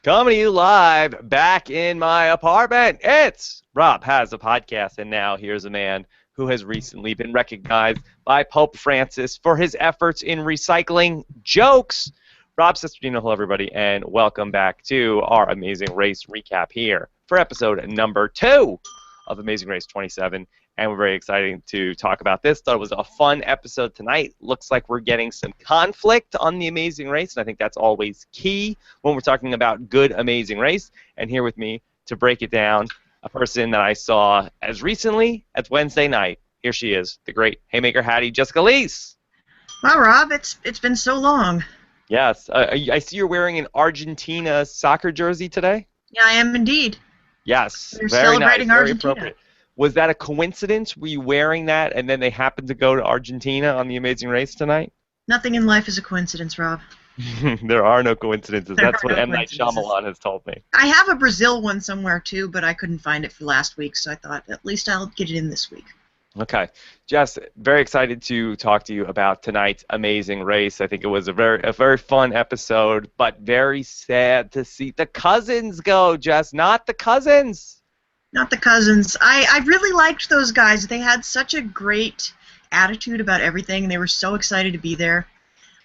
Coming to you live back in my apartment. It's Rob Has a Podcast, and now here's a man who has recently been recognized by Pope Francis for his efforts in recycling jokes. Rob Cesternino, hello everybody, and welcome back to our Amazing Race recap here for episode number 2 of Amazing Race 27. And we're very excited to talk about this. Thought it was a fun episode tonight. Looks like we're getting some conflict on the Amazing Race, and I think that's always key when we're talking about good Amazing Race. And here with me to break it down, a person that I saw as recently as Wednesday night. Here she is, the great Haymaker Hattie, Jessica Liese. Wow, Rob, it's been so long. Yes. I see you're wearing an Argentina soccer jersey today. Yeah, I am indeed. Yes. We're very celebrating nice. Very Argentina. appropriate. Was that a coincidence? Were you wearing that and then they happened to go to Argentina on the Amazing Race tonight? Nothing in life is a coincidence, Rob. There are no coincidences. That's what no M. Night Shyamalan has told me. I have a Brazil one somewhere, too, but I couldn't find it for last week, so I thought at least I'll get it in this week. Okay. Jess, very excited to talk to you about tonight's Amazing Race. I think it was a very fun episode, but very sad to see the cousins go, Jess. Not the cousins. Not the cousins. I really liked those guys. They had such a great attitude about everything, and they were so excited to be there.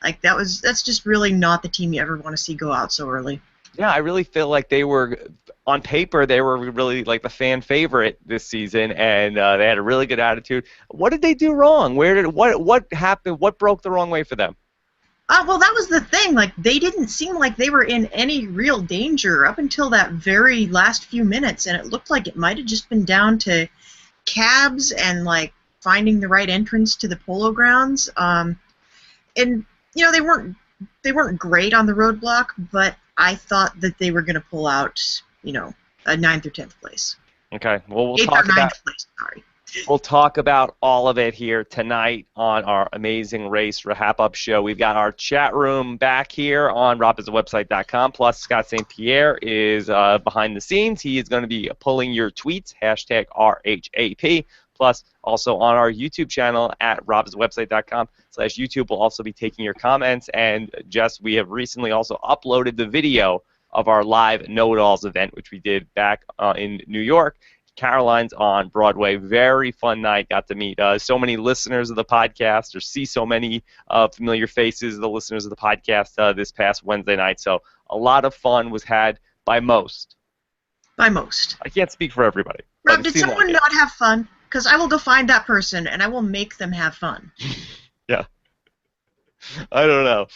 Like, that's just really not the team you ever want to see go out so early. Yeah, I really feel like they were, on paper, they were really like the fan favorite this season, and they had a really good attitude. What did they do wrong? What happened? What broke the wrong way for them? Well, that was the thing. Like, they didn't seem like they were in any real danger up until that very last few minutes, and it looked like it might have just been down to cabs and, like, finding the right entrance to the polo grounds. And, you know, they weren't great on the roadblock, but I thought that they were going to pull out, you know, a 9th or 10th place. Okay. Well, we'll 8th talk or 9th about. place, sorry. We'll talk about all of it here tonight on our Amazing Race RHAP Up show. We've got our chat room back here on robhasawebsite.com. Plus, Scott St. Pierre is behind the scenes. He is going to be pulling your tweets, hashtag RHAP. Plus, also on our YouTube channel at robhasawebsite.com/YouTube, we'll also be taking your comments. And, Jess, we have recently also uploaded the video of our live Know-It-Alls event, which we did back in New York. Caroline's on Broadway. Very fun night. Got to meet so many listeners of the podcast, or see so many familiar faces, the listeners of the podcast this past Wednesday night. So a lot of fun was had by most. By most. I can't speak for everybody. Rob, did someone not have fun? Because I will go find that person, and I will make them have fun. Yeah. I don't know.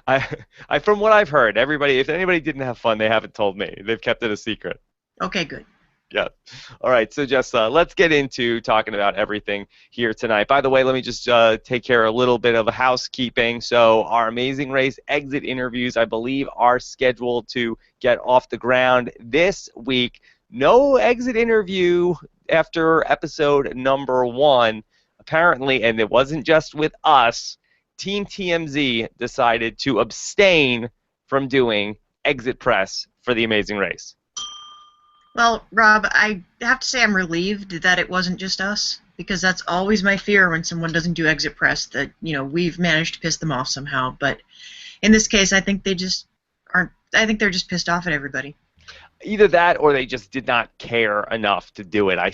I from what I've heard, if anybody didn't have fun, they haven't told me. They've kept it a secret. Okay, good. Yeah. All right, so just let's get into talking about everything here tonight. By the way, let me just take care of a little bit of housekeeping. So our Amazing Race exit interviews, I believe, are scheduled to get off the ground this week. No exit interview after episode number 1, apparently, and it wasn't just with us. Team TMZ decided to abstain from doing exit press for the Amazing Race. Well, Rob, I have to say I'm relieved that it wasn't just us, because that's always my fear when someone doesn't do exit press, that, you know, we've managed to piss them off somehow. But in this case, I think they just aren't. I think they're just pissed off at everybody. Either that, or they just did not care enough to do it. I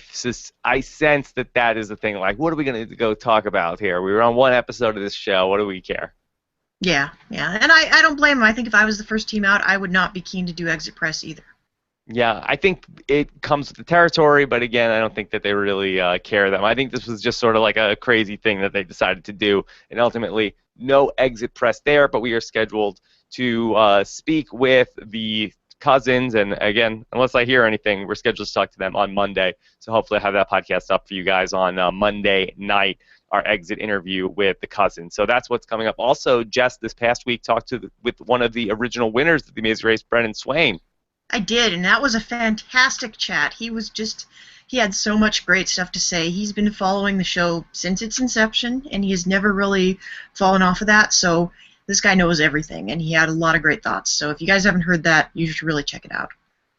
sense that is the thing. Like, what are we going to go talk about here? We were on one episode of this show. What do we care? Yeah, and I don't blame them. I think if I was the first team out, I would not be keen to do exit press either. Yeah, I think it comes with the territory, but again, I don't think that they really care them. I think this was just sort of like a crazy thing that they decided to do, and ultimately, no exit press there, but we are scheduled to speak with the cousins, and again, unless I hear anything, we're scheduled to talk to them on Monday, so hopefully I have that podcast up for you guys on Monday night, our exit interview with the cousins. So that's what's coming up. Also, Jess, this past week, talked with one of the original winners of the Amazing Race, Brendan Swain. I did, and that was a fantastic chat. He had so much great stuff to say. He's been following the show since its inception, and he has never really fallen off of that, so this guy knows everything, and he had a lot of great thoughts. So if you guys haven't heard that, you should really check it out.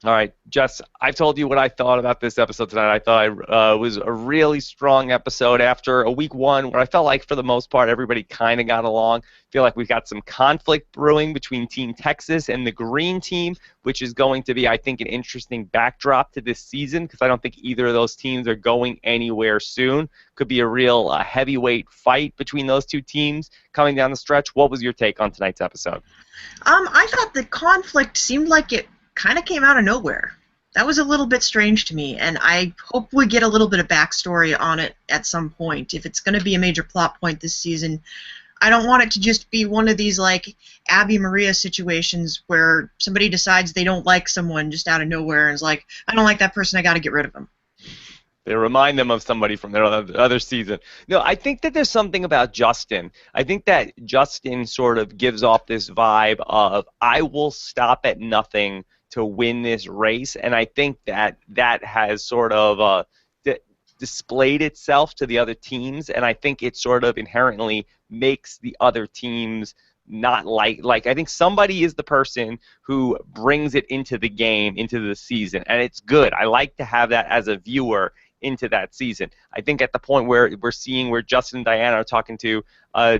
All right, Jess, I've told you what I thought about this episode tonight. I thought it was a really strong episode after a week one where I felt like, for the most part, everybody kind of got along. I feel like we've got some conflict brewing between Team Texas and the Green Team, which is going to be, I think, an interesting backdrop to this season because I don't think either of those teams are going anywhere soon. Could be a real heavyweight fight between those two teams coming down the stretch. What was your take on tonight's episode? I thought the conflict seemed like it kind of came out of nowhere. That was a little bit strange to me, and I hope we get a little bit of backstory on it at some point. If it's going to be a major plot point this season, I don't want it to just be one of these like Abby Maria situations where somebody decides they don't like someone just out of nowhere and is like, I don't like that person, I got to get rid of them. They remind them of somebody from their other season. No, I think that there's something about Justin. I think that Justin sort of gives off this vibe of, I will stop at nothing to win this race, and I think that that has sort of displayed itself to the other teams, and I think it sort of inherently makes the other teams not like I think somebody is the person who brings it into the game, into the season, and it's good. I like to have that as a viewer into that season. I think at the point where we're seeing where Justin and Diana are talking to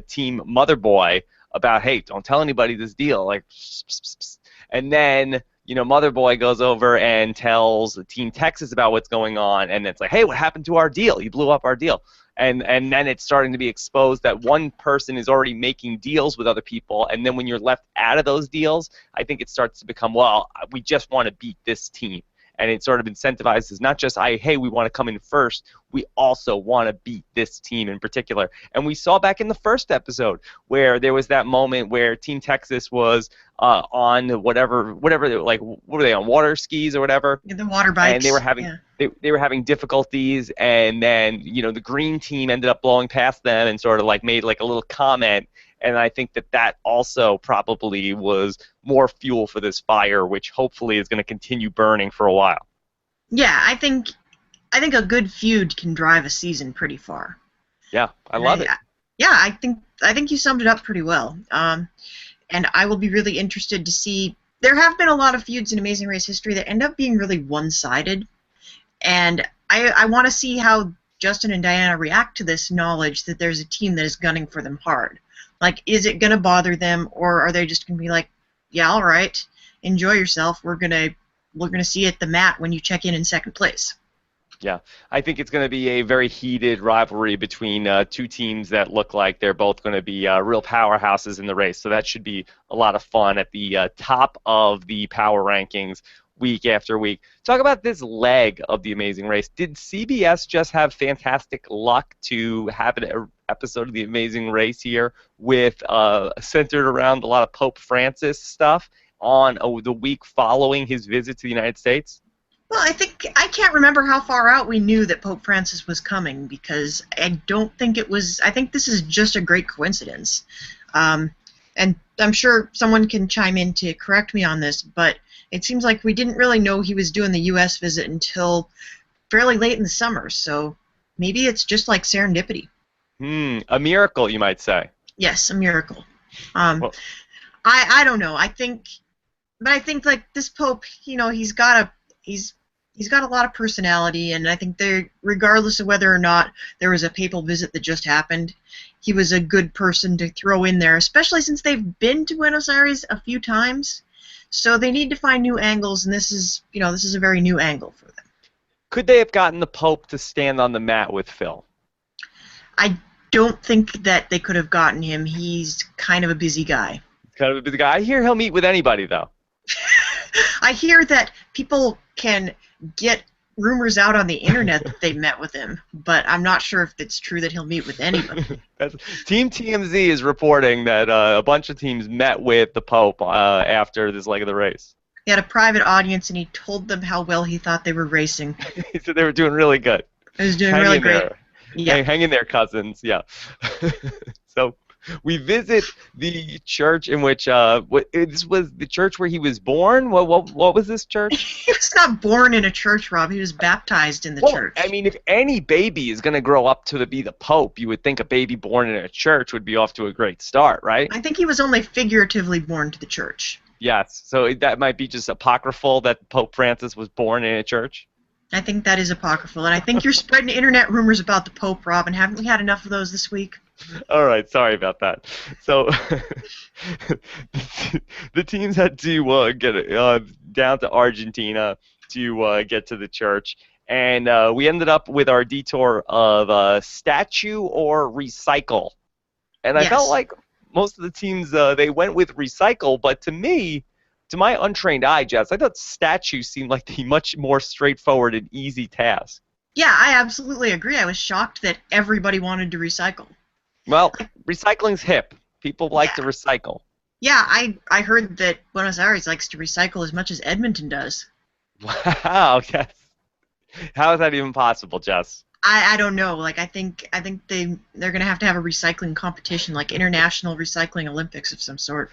Team Motherboy about, hey, don't tell anybody this deal, like, pss, pss, pss. And then Motherboy goes over and tells Team Texas about what's going on, and it's like, hey, what happened to our deal? You blew up our deal. And then it's starting to be exposed that one person is already making deals with other people, and then when you're left out of those deals, I think it starts to become, well, we just want to beat this team. And it sort of incentivizes not just, hey, we want to come in first, we also want to beat this team in particular. And we saw back in the first episode where there was that moment where Team Texas was on whatever, like, what were they on, water skis or whatever? Yeah, the water bikes. And they were having they were having difficulties, and then the Green Team ended up blowing past them and sort of like made like a little comment. And I think that also probably was more fuel for this fire, which hopefully is going to continue burning for a while. Yeah, I think a good feud can drive a season pretty far. Yeah, I love it. Yeah, I think you summed it up pretty well. And I will be really interested to see. There have been a lot of feuds in Amazing Race history that end up being really one-sided, and I want to see how Justin and Diana react to this knowledge that there's a team that is gunning for them hard. Like, is it going to bother them, or are they just going to be like, yeah, all right, enjoy yourself. We're gonna see you at the mat when you check in second place. Yeah, I think it's going to be a very heated rivalry between two teams that look like they're both going to be real powerhouses in the race. So that should be a lot of fun at the top of the power rankings week after week. Talk about this leg of the Amazing Race. Did CBS just have fantastic luck to have an episode of the Amazing Race here with centered around a lot of Pope Francis stuff on the week following his visit to the United States? Well, I can't remember how far out we knew that Pope Francis was coming, because I don't think it was. I think this is just a great coincidence. And I'm sure someone can chime in to correct me on this, but it seems like we didn't really know he was doing the U.S. visit until fairly late in the summer, so maybe it's just like serendipity. A miracle, you might say. Yes, a miracle. Well, I don't know. I think like this Pope, he's got a lot of personality, and I think regardless of whether or not there was a papal visit that just happened, he was a good person to throw in there, especially since they've been to Buenos Aires a few times. So they need to find new angles, and this is a very new angle for them. Could they have gotten the Pope to stand on the mat with Phil? I don't think that they could have gotten him. He's kind of a busy guy. I hear he'll meet with anybody, though. I hear that people can get rumors out on the internet that they met with him, but I'm not sure if it's true that he'll meet with anybody. Team TMZ is reporting that a bunch of teams met with the Pope after this leg of the race. He had a private audience, and he told them how well he thought they were racing. He said they were doing really good. It was doing really great. Yeah. Hang in there, cousins. Yeah. So we visit the church in which this was the church where he was born. What was this church? He was not born in a church, Rob. He was baptized in the church. I mean, if any baby is going to grow up to be the Pope, you would think a baby born in a church would be off to a great start, right? I think he was only figuratively born to the church. Yes. So that might be just apocryphal that Pope Francis was born in a church. I think that is apocryphal, and I think you're spreading internet rumors about the Pope, Robin. Haven't we had enough of those this week? All right, sorry about that. So the teams had to get down to Argentina to get to the church, and we ended up with our detour of statue or recycle. And I felt Yes. like most of the teams they went with recycle, but to me, to my untrained eye, Jess, I thought statue seemed like the much more straightforward and easy task. Yeah, I absolutely agree. I was shocked that everybody wanted to recycle. Well, recycling's hip. People like Yeah. to recycle. Yeah, I heard that Buenos Aires likes to recycle as much as Edmonton does. Wow, yes. How is that even possible, Jess? I don't know. Like they're gonna have to have a recycling competition, like International Recycling Olympics of some sort.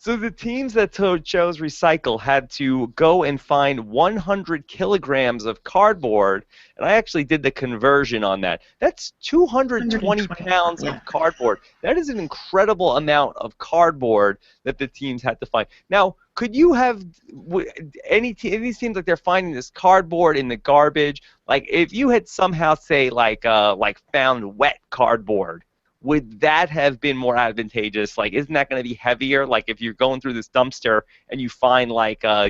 So the teams that chose recycle had to go and find 100 kilograms of cardboard, and I actually did the conversion on that. That's 220 pounds Yeah. of cardboard. That is an incredible amount of cardboard that the teams had to find. Now, could you have any of these teams like they're finding this cardboard in the garbage? Like if you had somehow say like found wet cardboard, would that have been more advantageous? Like, isn't that going to be heavier? Like, if you're going through this dumpster and you find, like, a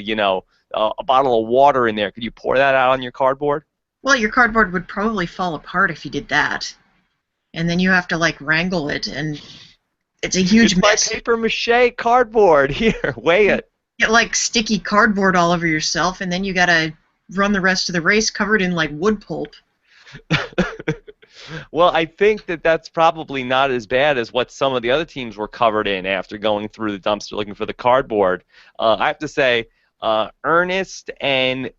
bottle of water in there, could you pour that out on your cardboard? Well, your cardboard would probably fall apart if you did that, and then you have to like wrangle it, and it's a huge It's mess. my paper mache cardboard. Here, weigh it. Get like sticky cardboard all over yourself, and then you gotta run the rest of the race covered in like wood pulp. Well, I think that that's probably not as bad as what some of the other teams were covered in after going through the dumpster looking for the cardboard. I have to say, Ernest and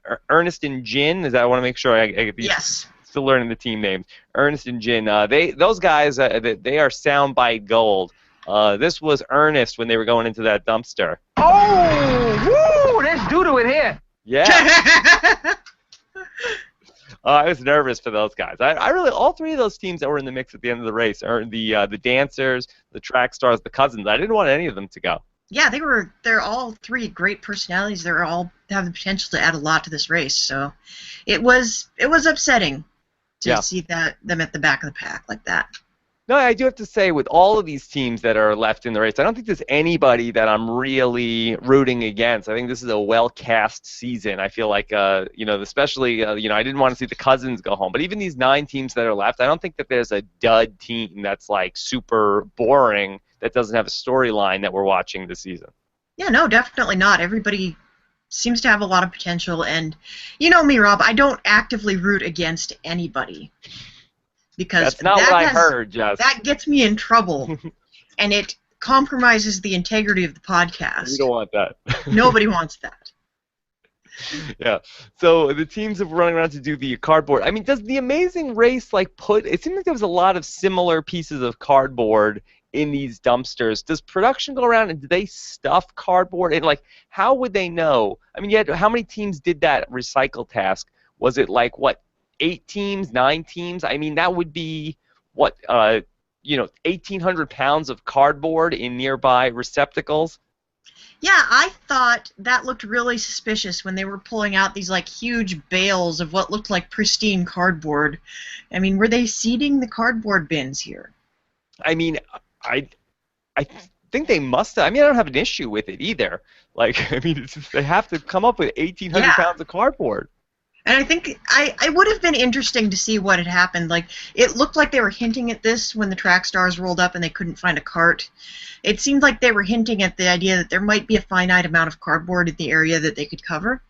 Jin. Is that I want to make sure I get these. Yes. Still learning the team names. Ernest and Jin. Those guys they are soundbite gold. This was Ernest when they were going into that dumpster. Oh, woo! There's doo-doo in here. Yeah. I was nervous for those guys. I really all three of those teams that were in the mix at the end of the race are the dancers, the track stars, the cousins. I didn't want any of them to go. Yeah, they're all three great personalities. They're all have the potential to add a lot to this race. So it was upsetting to see them at the back of the pack like that. No, I do have to say, with all of these teams that are left in the race, I don't think there's anybody that I'm really rooting against. I think this is a well-cast season. I feel like, especially, I didn't want to see the cousins go home. But even these 9 teams that are left, I don't think that there's a dud team that's, like, super boring that doesn't have a storyline that we're watching this season. Yeah, no, definitely not. Everybody seems to have a lot of potential. And you know me, Rob, I don't actively root against anybody. Because that's not what I heard, Jess. That gets me in trouble, and it compromises the integrity of the podcast. You don't want that. Nobody wants that. Yeah. So the teams that were running around to do the cardboard. I mean, does the Amazing Race it seemed like there was a lot of similar pieces of cardboard in these dumpsters. Does production go around and do they stuff cardboard? And how would they know? I mean, how many teams did that recycle task? Was it 8 teams, 9 teams? I mean, that would be, 1,800 pounds of cardboard in nearby receptacles? Yeah, I thought that looked really suspicious when they were pulling out these, huge bales of what looked like pristine cardboard. I mean, were they seeding the cardboard bins here? I mean, I think they must have. I mean, I don't have an issue with it either. It's just, they have to come up with 1,800 pounds of cardboard. And I think it would have been interesting to see what had happened. It looked like they were hinting at this when the track stars rolled up and they couldn't find a cart. It seemed like they were hinting at the idea that there might be a finite amount of cardboard in the area that they could cover.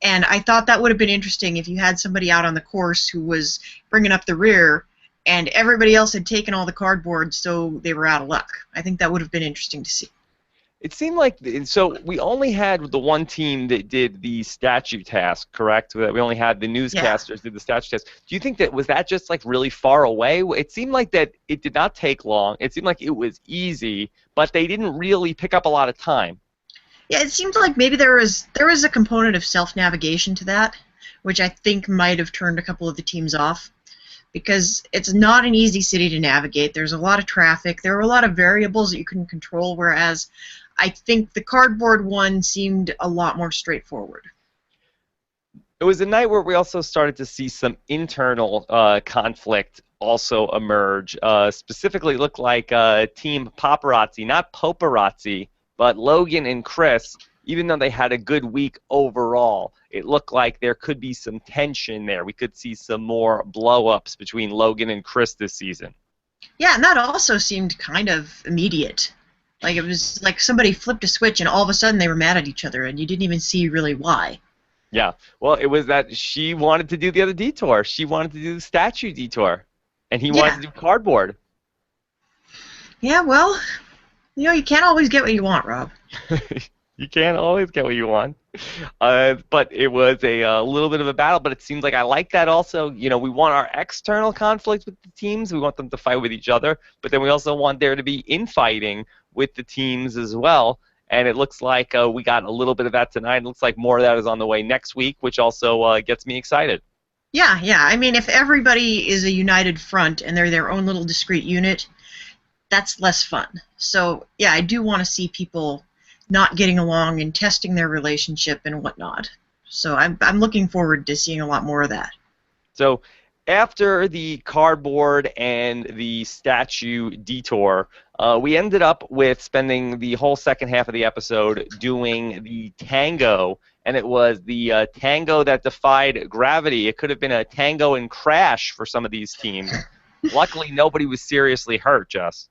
And I thought that would have been interesting if you had somebody out on the course who was bringing up the rear and everybody else had taken all the cardboard, so they were out of luck. I think that would have been interesting to see. It seemed like, so we only had the one team that did the statue task, correct? We only had the newscasters did the statue task. Do you think was that just really far away? It seemed like that it did not take long. It seemed like it was easy, but they didn't really pick up a lot of time. Yeah, it seemed like maybe there was a component of self-navigation to that, which I think might have turned a couple of the teams off. Because it's not an easy city to navigate. There's a lot of traffic. There were a lot of variables that you couldn't control, whereas I think the cardboard one seemed a lot more straightforward. It was a night where we also started to see some internal conflict also emerge. Specifically, it looked like Team Paparazzi, not Poparazzi, but Logan and Chris. Even though they had a good week overall, it looked like there could be some tension there. We could see some more blow-ups between Logan and Chris this season. Yeah, and that also seemed kind of immediate. Like, it was like somebody flipped a switch and all of a sudden they were mad at each other and you didn't even see really why. Yeah, well, it was that she wanted to do the other detour. She wanted to do the statue detour, and he wanted to do cardboard. Yeah, well, you can't always get what you want, Rob. You can't always get what you want. But it was a little bit of a battle, but it seems like I like that also. We want our external conflict with the teams. We want them to fight with each other, but then we also want there to be infighting with the teams as well. And it looks like we got a little bit of that tonight. It looks like more of that is on the way next week, which also gets me excited. Yeah. I mean, if everybody is a united front and they're their own little discrete unit, that's less fun. So, yeah, I do want to see people not getting along and testing their relationship and whatnot. So I'm looking forward to seeing a lot more of that. So after the cardboard and the statue detour, we ended up with spending the whole second half of the episode doing the tango, and it was the tango that defied gravity. It could have been a tango and crash for some of these teams. Luckily, nobody was seriously hurt, Jess.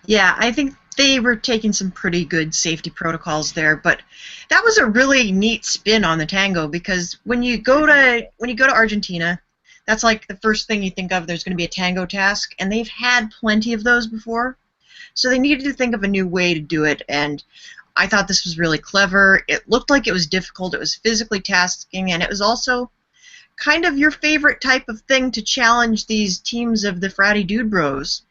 Yeah, I think they were taking some pretty good safety protocols there, but that was a really neat spin on the tango because when you go to Argentina, that's like the first thing you think of. There's going to be a tango task, and they've had plenty of those before, so they needed to think of a new way to do it. And I thought this was really clever. It looked like it was difficult. It was physically tasking, and it was also kind of your favorite type of thing to challenge these teams of the fratty dude bros.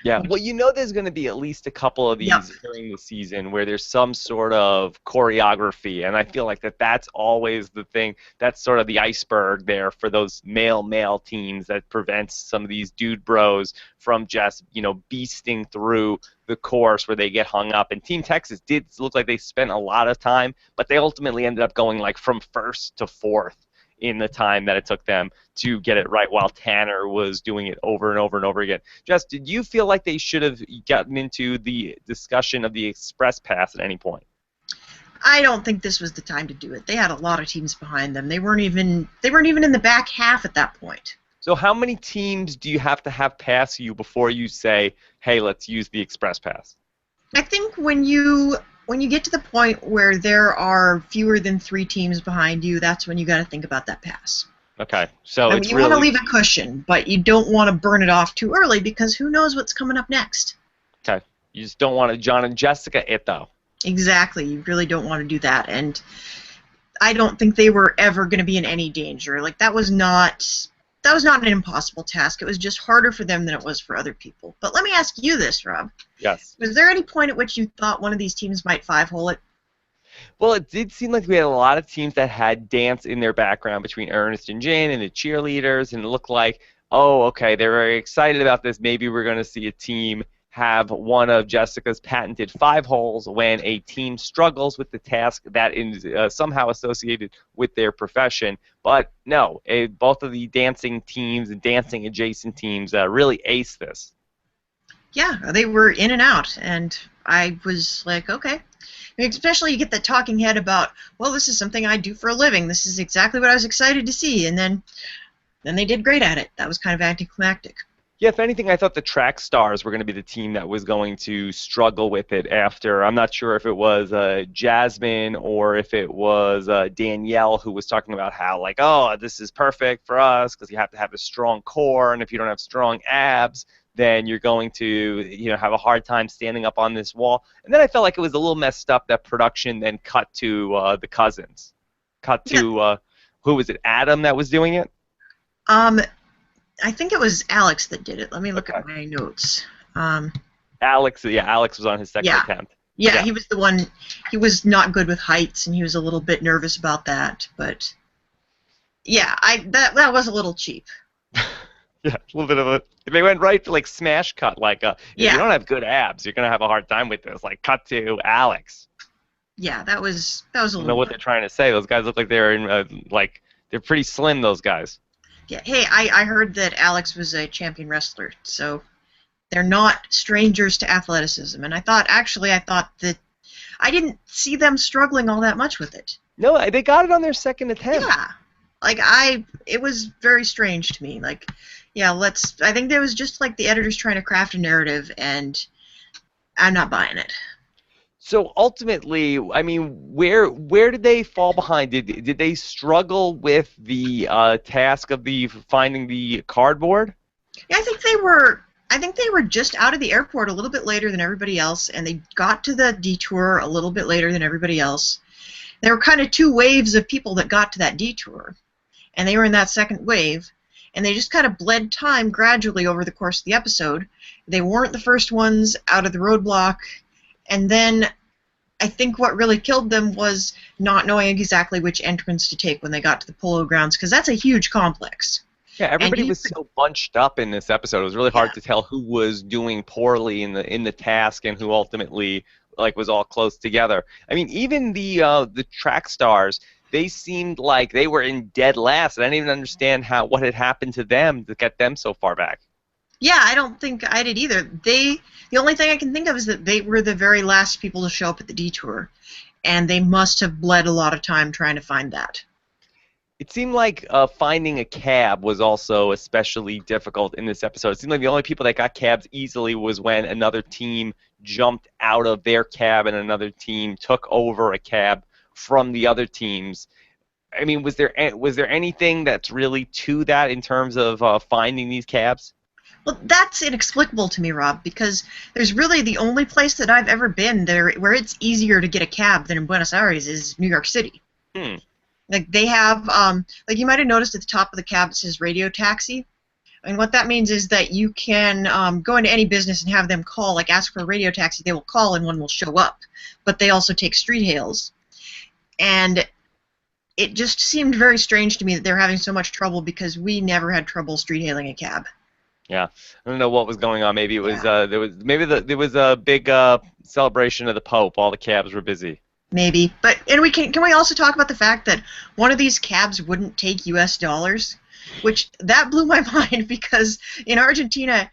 Yeah, well, there's going to be at least a couple of these during the season where there's some sort of choreography, and I feel like that's always the thing. That's sort of the iceberg there for those male teams that prevents some of these dude bros from just, beasting through the course where they get hung up. And Team Texas did look like they spent a lot of time, but they ultimately ended up going like from first to fourth in the time that it took them to get it right, while Tanner was doing it over and over and over again. Jess, did you feel like they should have gotten into the discussion of the express pass at any point? I don't think this was the time to do it. They had a lot of teams behind them. They weren't even in the back half at that point. So how many teams do you have to have pass you before you say, hey, let's use the express pass? I think when you get to the point where there are fewer than 3 teams behind you, that's when you got to think about that pass. Okay, so you want to leave a cushion, but you don't want to burn it off too early because who knows what's coming up next. Okay, you just don't want to John and Jessica it, though. Exactly, you really don't want to do that, and I don't think they were ever going to be in any danger. Like, that was not an impossible task. It was just harder for them than it was for other people. But let me ask you this, Rob. Yes. Was there any point at which you thought one of these teams might 5-hole it? Well, it did seem like we had a lot of teams that had dance in their background between Ernest and Jen and the cheerleaders, and it looked like, oh, okay, they're very excited about this. Maybe we're going to see a team have one of Jessica's patented 5 holes when a team struggles with the task that is somehow associated with their profession. But no, both of the dancing teams and dancing adjacent teams really aced this. Yeah, they were in and out, and I was like, okay. Especially you get the talking head about, well, this is something I do for a living. This is exactly what I was excited to see, and then they did great at it. That was kind of anticlimactic. Yeah, if anything, I thought the track stars were going to be the team that was going to struggle with it after. I'm not sure if it was Jasmine or if it was Danielle who was talking about how, like, oh, this is perfect for us because you have to have a strong core, and if you don't have strong abs, then you're going to, have a hard time standing up on this wall. And then I felt like it was a little messed up that production then cut to the cousins. Cut to, who was it, Adam that was doing it? I think it was Alex that did it. Let me look at my notes. Alex was on his second attempt. Yeah, he was the one. He was not good with heights, and he was a little bit nervous about that. But yeah, that was a little cheap. Yeah, a little bit of a. They went right to like smash cut. Like, if you Yeah, don't have good abs, you're gonna have a hard time with this. Like, cut to Alex. yeah, that was a I don't know little what much. they're trying to say. Those guys look like they're in like they're pretty slim. Those guys. Yeah, hey, I heard that Alex was a champion wrestler, so they're not strangers to athleticism. And I thought that I didn't see them struggling all that much with it. No, they got it on their second attempt. Yeah, like it was very strange to me. Like, yeah, I think there was just like the editors trying to craft a narrative, and I'm not buying it. So ultimately, I mean, where did they fall behind? Did they struggle with the task of the finding the cardboard? Yeah, I think they were just out of the airport a little bit later than everybody else, and they got to the detour a little bit later than everybody else. There were kind of two waves of people that got to that detour, and they were in that second wave, and they just kind of bled time gradually over the course of the episode. They weren't the first ones out of the roadblock, and then I think what really killed them was not knowing exactly which entrance to take when they got to the polo grounds, because that's a huge complex. Yeah, And everybody was so bunched up in this episode. It was really hard to tell who was doing poorly in the task and who ultimately like was all close together. I mean, even the track stars, they seemed like they were in dead last, and I didn't even understand what had happened to them to get them so far back. Yeah, I don't think I did either. The only thing I can think of is that they were the very last people to show up at the detour, and they must have bled a lot of time trying to find that. It seemed like finding a cab was also especially difficult in this episode. It seemed like the only people that got cabs easily was when another team jumped out of their cab and another team took over a cab from the other teams. I mean, was there anything that's really to that in terms of finding these cabs? Well, that's inexplicable to me, Rob, because there's really the only place that I've ever been there where it's easier to get a cab than in Buenos Aires is New York City. Hmm. Like they have, like you might have noticed at the top of the cab it says radio taxi. And what that means is that you can go into any business and have them call, like ask for a radio taxi. They will call and one will show up. But they also take street hails. And it just seemed very strange to me that they're having so much trouble because we never had trouble street hailing a cab. Yeah, I don't know what was going on. Maybe it was there was a big celebration of the Pope. All the cabs were busy. Maybe, and can we also talk about the fact that one of these cabs wouldn't take U.S. dollars, which that blew my mind because in Argentina,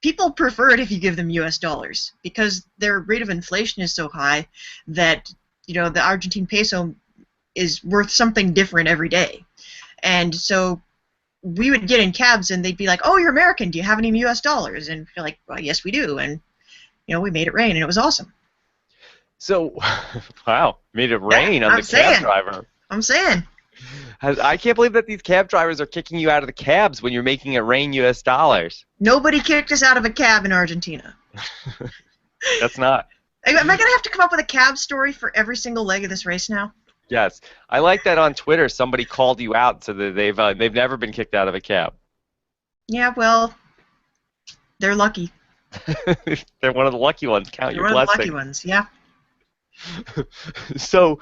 people prefer it if you give them U.S. dollars because their rate of inflation is so high that the Argentine peso is worth something different every day, and so we would get in cabs and they'd be like, "Oh, you're American. Do you have any U.S. dollars?" And you're like, "Well, yes, we do," and we made it rain and it was awesome. So, wow, made it rain on the cab driver. I'm saying. I can't believe that these cab drivers are kicking you out of the cabs when you're making it rain U.S. dollars. Nobody kicked us out of a cab in Argentina. That's not. Am I going to have to come up with a cab story for every single leg of this race now? Yes. I like that on Twitter somebody called you out so that they've never been kicked out of a cab. Yeah, well, they're lucky. They're one of the lucky ones. Count your blessings. One of the lucky ones, yeah. So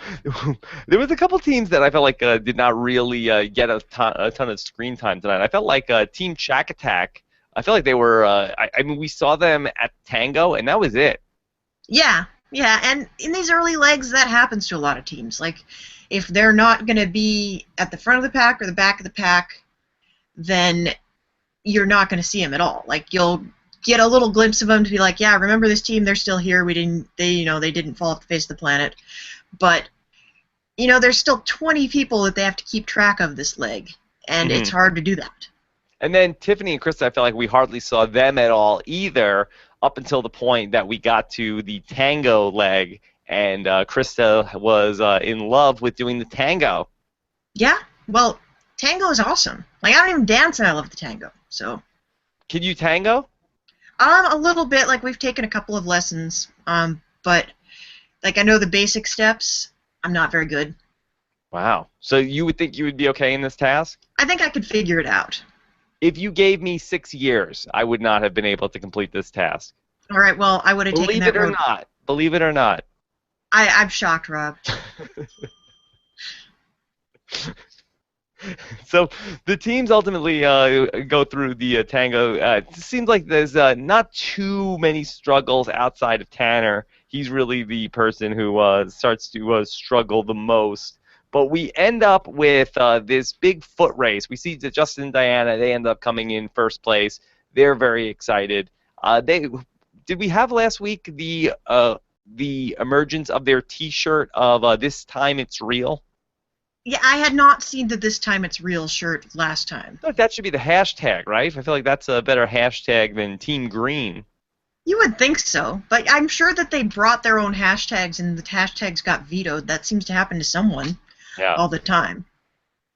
there was a couple teams that I felt like did not really get a ton of screen time tonight. I felt like Team Shack Attack. I felt like they were. I mean, we saw them at Tango, and that was it. Yeah, and in these early legs, that happens to a lot of teams. Like, if they're not going to be at the front of the pack or the back of the pack, then you're not going to see them at all. Like, you'll get a little glimpse of them to be like, yeah, remember this team? They're still here. They didn't fall off the face of the planet. But, there's still 20 people that they have to keep track of this leg, and it's hard to do that. And then Tiffany and Krista, I felt like we hardly saw them at all either up until the point that we got to the tango leg, and Krista was in love with doing the tango. Yeah, well, tango is awesome. Like, I don't even dance, and I love the tango. So. Can you tango? A little bit. Like, we've taken a couple of lessons, but like I know the basic steps. I'm not very good. Wow. So you would think you would be okay in this task? I think I could figure it out. If you gave me 6 years, I would not have been able to complete this task. All right, well, I would have taken that road. Believe it or not. I'm shocked, Rob. So the teams ultimately go through the tango. It seems like there's not too many struggles outside of Tanner. He's really the person who starts to struggle the most. But we end up with this big foot race. We see that Justin and Diana, they end up coming in first place. They're very excited. They did we have last week the emergence of their T-shirt of this time it's real? Yeah, I had not seen the "This Time It's Real" shirt last time. I feel like that should be the hashtag, right? I feel like that's a better hashtag than Team Green. You would think so, but I'm sure that they brought their own hashtags and the hashtags got vetoed. That seems to happen to someone Yeah. all the time.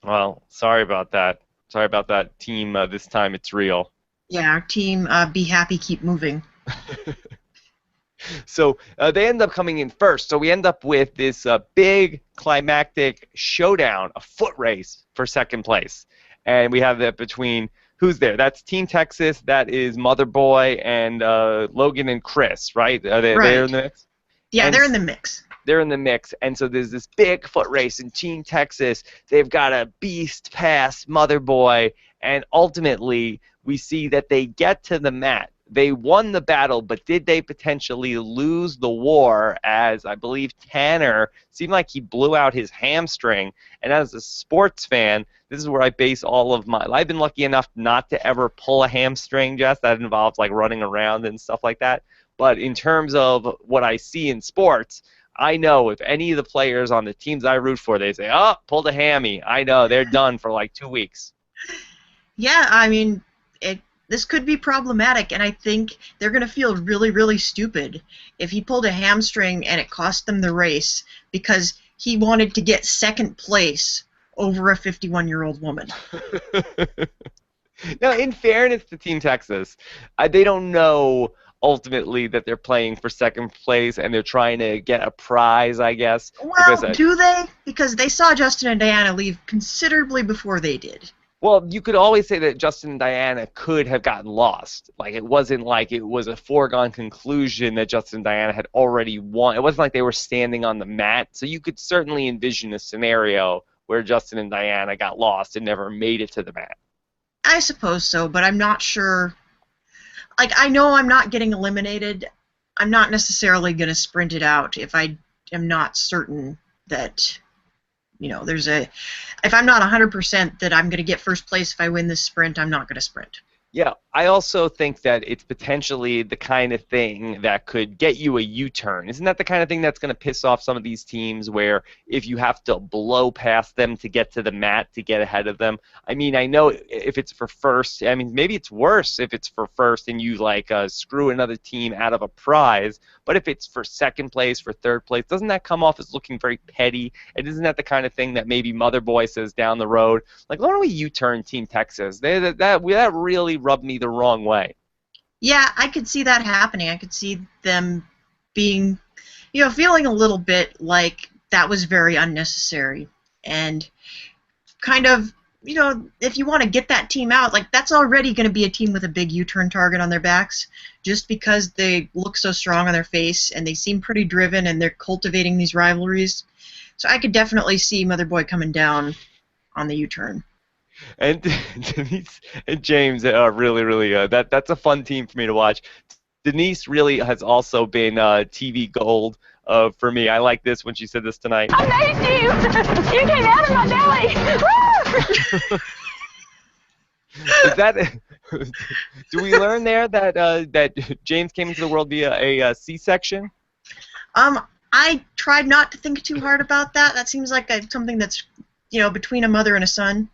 Well, sorry about that. Sorry about that, team. This time it's real. Yeah, our team, be happy, keep moving. So they end up coming in first. So we end up with this big climactic showdown, a foot race for second place. And we have that between who's there? That's Team Texas. That is Mother Boy and Logan and Chris, right? Are they Right. they're in the mix? Yeah, And they're in the mix. they're in the mix, and so there's this big foot race in Team Texas. They've got a beast past Mother Boy, and ultimately we see that they get to the mat. They won the battle, but did they potentially lose the war? As I believe Tanner seemed like he blew out his hamstring. And as a sports fan, this is where I base all of my. I've been lucky enough not to ever pull a hamstring, Jess. That involves like running around and stuff like that. But in terms of what I see in sports, I know if any of the players on the teams I root for, they say, "Oh, pulled a hammy," I know they're done for like 2 weeks. Yeah, I mean, this could be problematic, and I think they're going to feel really, really stupid if he pulled a hamstring and it cost them the race because he wanted to get second place over a 51-year-old woman. Now, in fairness to Team Texas, they don't know ultimately that they're playing for second place and they're trying to get a prize, I guess. Well, do they? Because they saw Justin and Diana leave considerably before they did. Well, you could always say that Justin and Diana could have gotten lost. Like, it wasn't like it was a foregone conclusion that Justin and Diana had already won. It wasn't like they were standing on the mat. So you could certainly envision a scenario where Justin and Diana got lost and never made it to the mat. I suppose so, but I'm not sure. Like, I know I'm not getting eliminated. I'm not necessarily going to sprint it out if I am not certain that, if I'm not 100% that I'm going to get first place if I win this sprint, I'm not going to sprint. Yeah, I also think that it's potentially the kind of thing that could get you a U-turn. Isn't that the kind of thing that's going to piss off some of these teams where if you have to blow past them to get to the mat to get ahead of them? I mean, I know if it's for first, I mean, maybe it's worse if it's for first and you like screw another team out of a prize. But if it's for second place, for third place, doesn't that come off as looking very petty? And isn't that the kind of thing that maybe Mother Boy says down the road, like, why don't we U-turn Team Texas? That really rubbed me the wrong way. Yeah, I could see that happening. I could see them being, feeling a little bit like that was very unnecessary. And kind of, if you want to get that team out, like, that's already going to be a team with a big U-turn target on their backs just because they look so strong on their face and they seem pretty driven and they're cultivating these rivalries. So I could definitely see Mother Boy coming down on the U-turn. And Denise and James are really that's a fun team for me to watch. Denise really has also been TV gold for me. I like this when she said this tonight. I made you! You came out of my belly! Is that? Do we learn there that that James came into the world via a C-section? I tried not to think too hard about that. That seems like something that's between a mother and a son.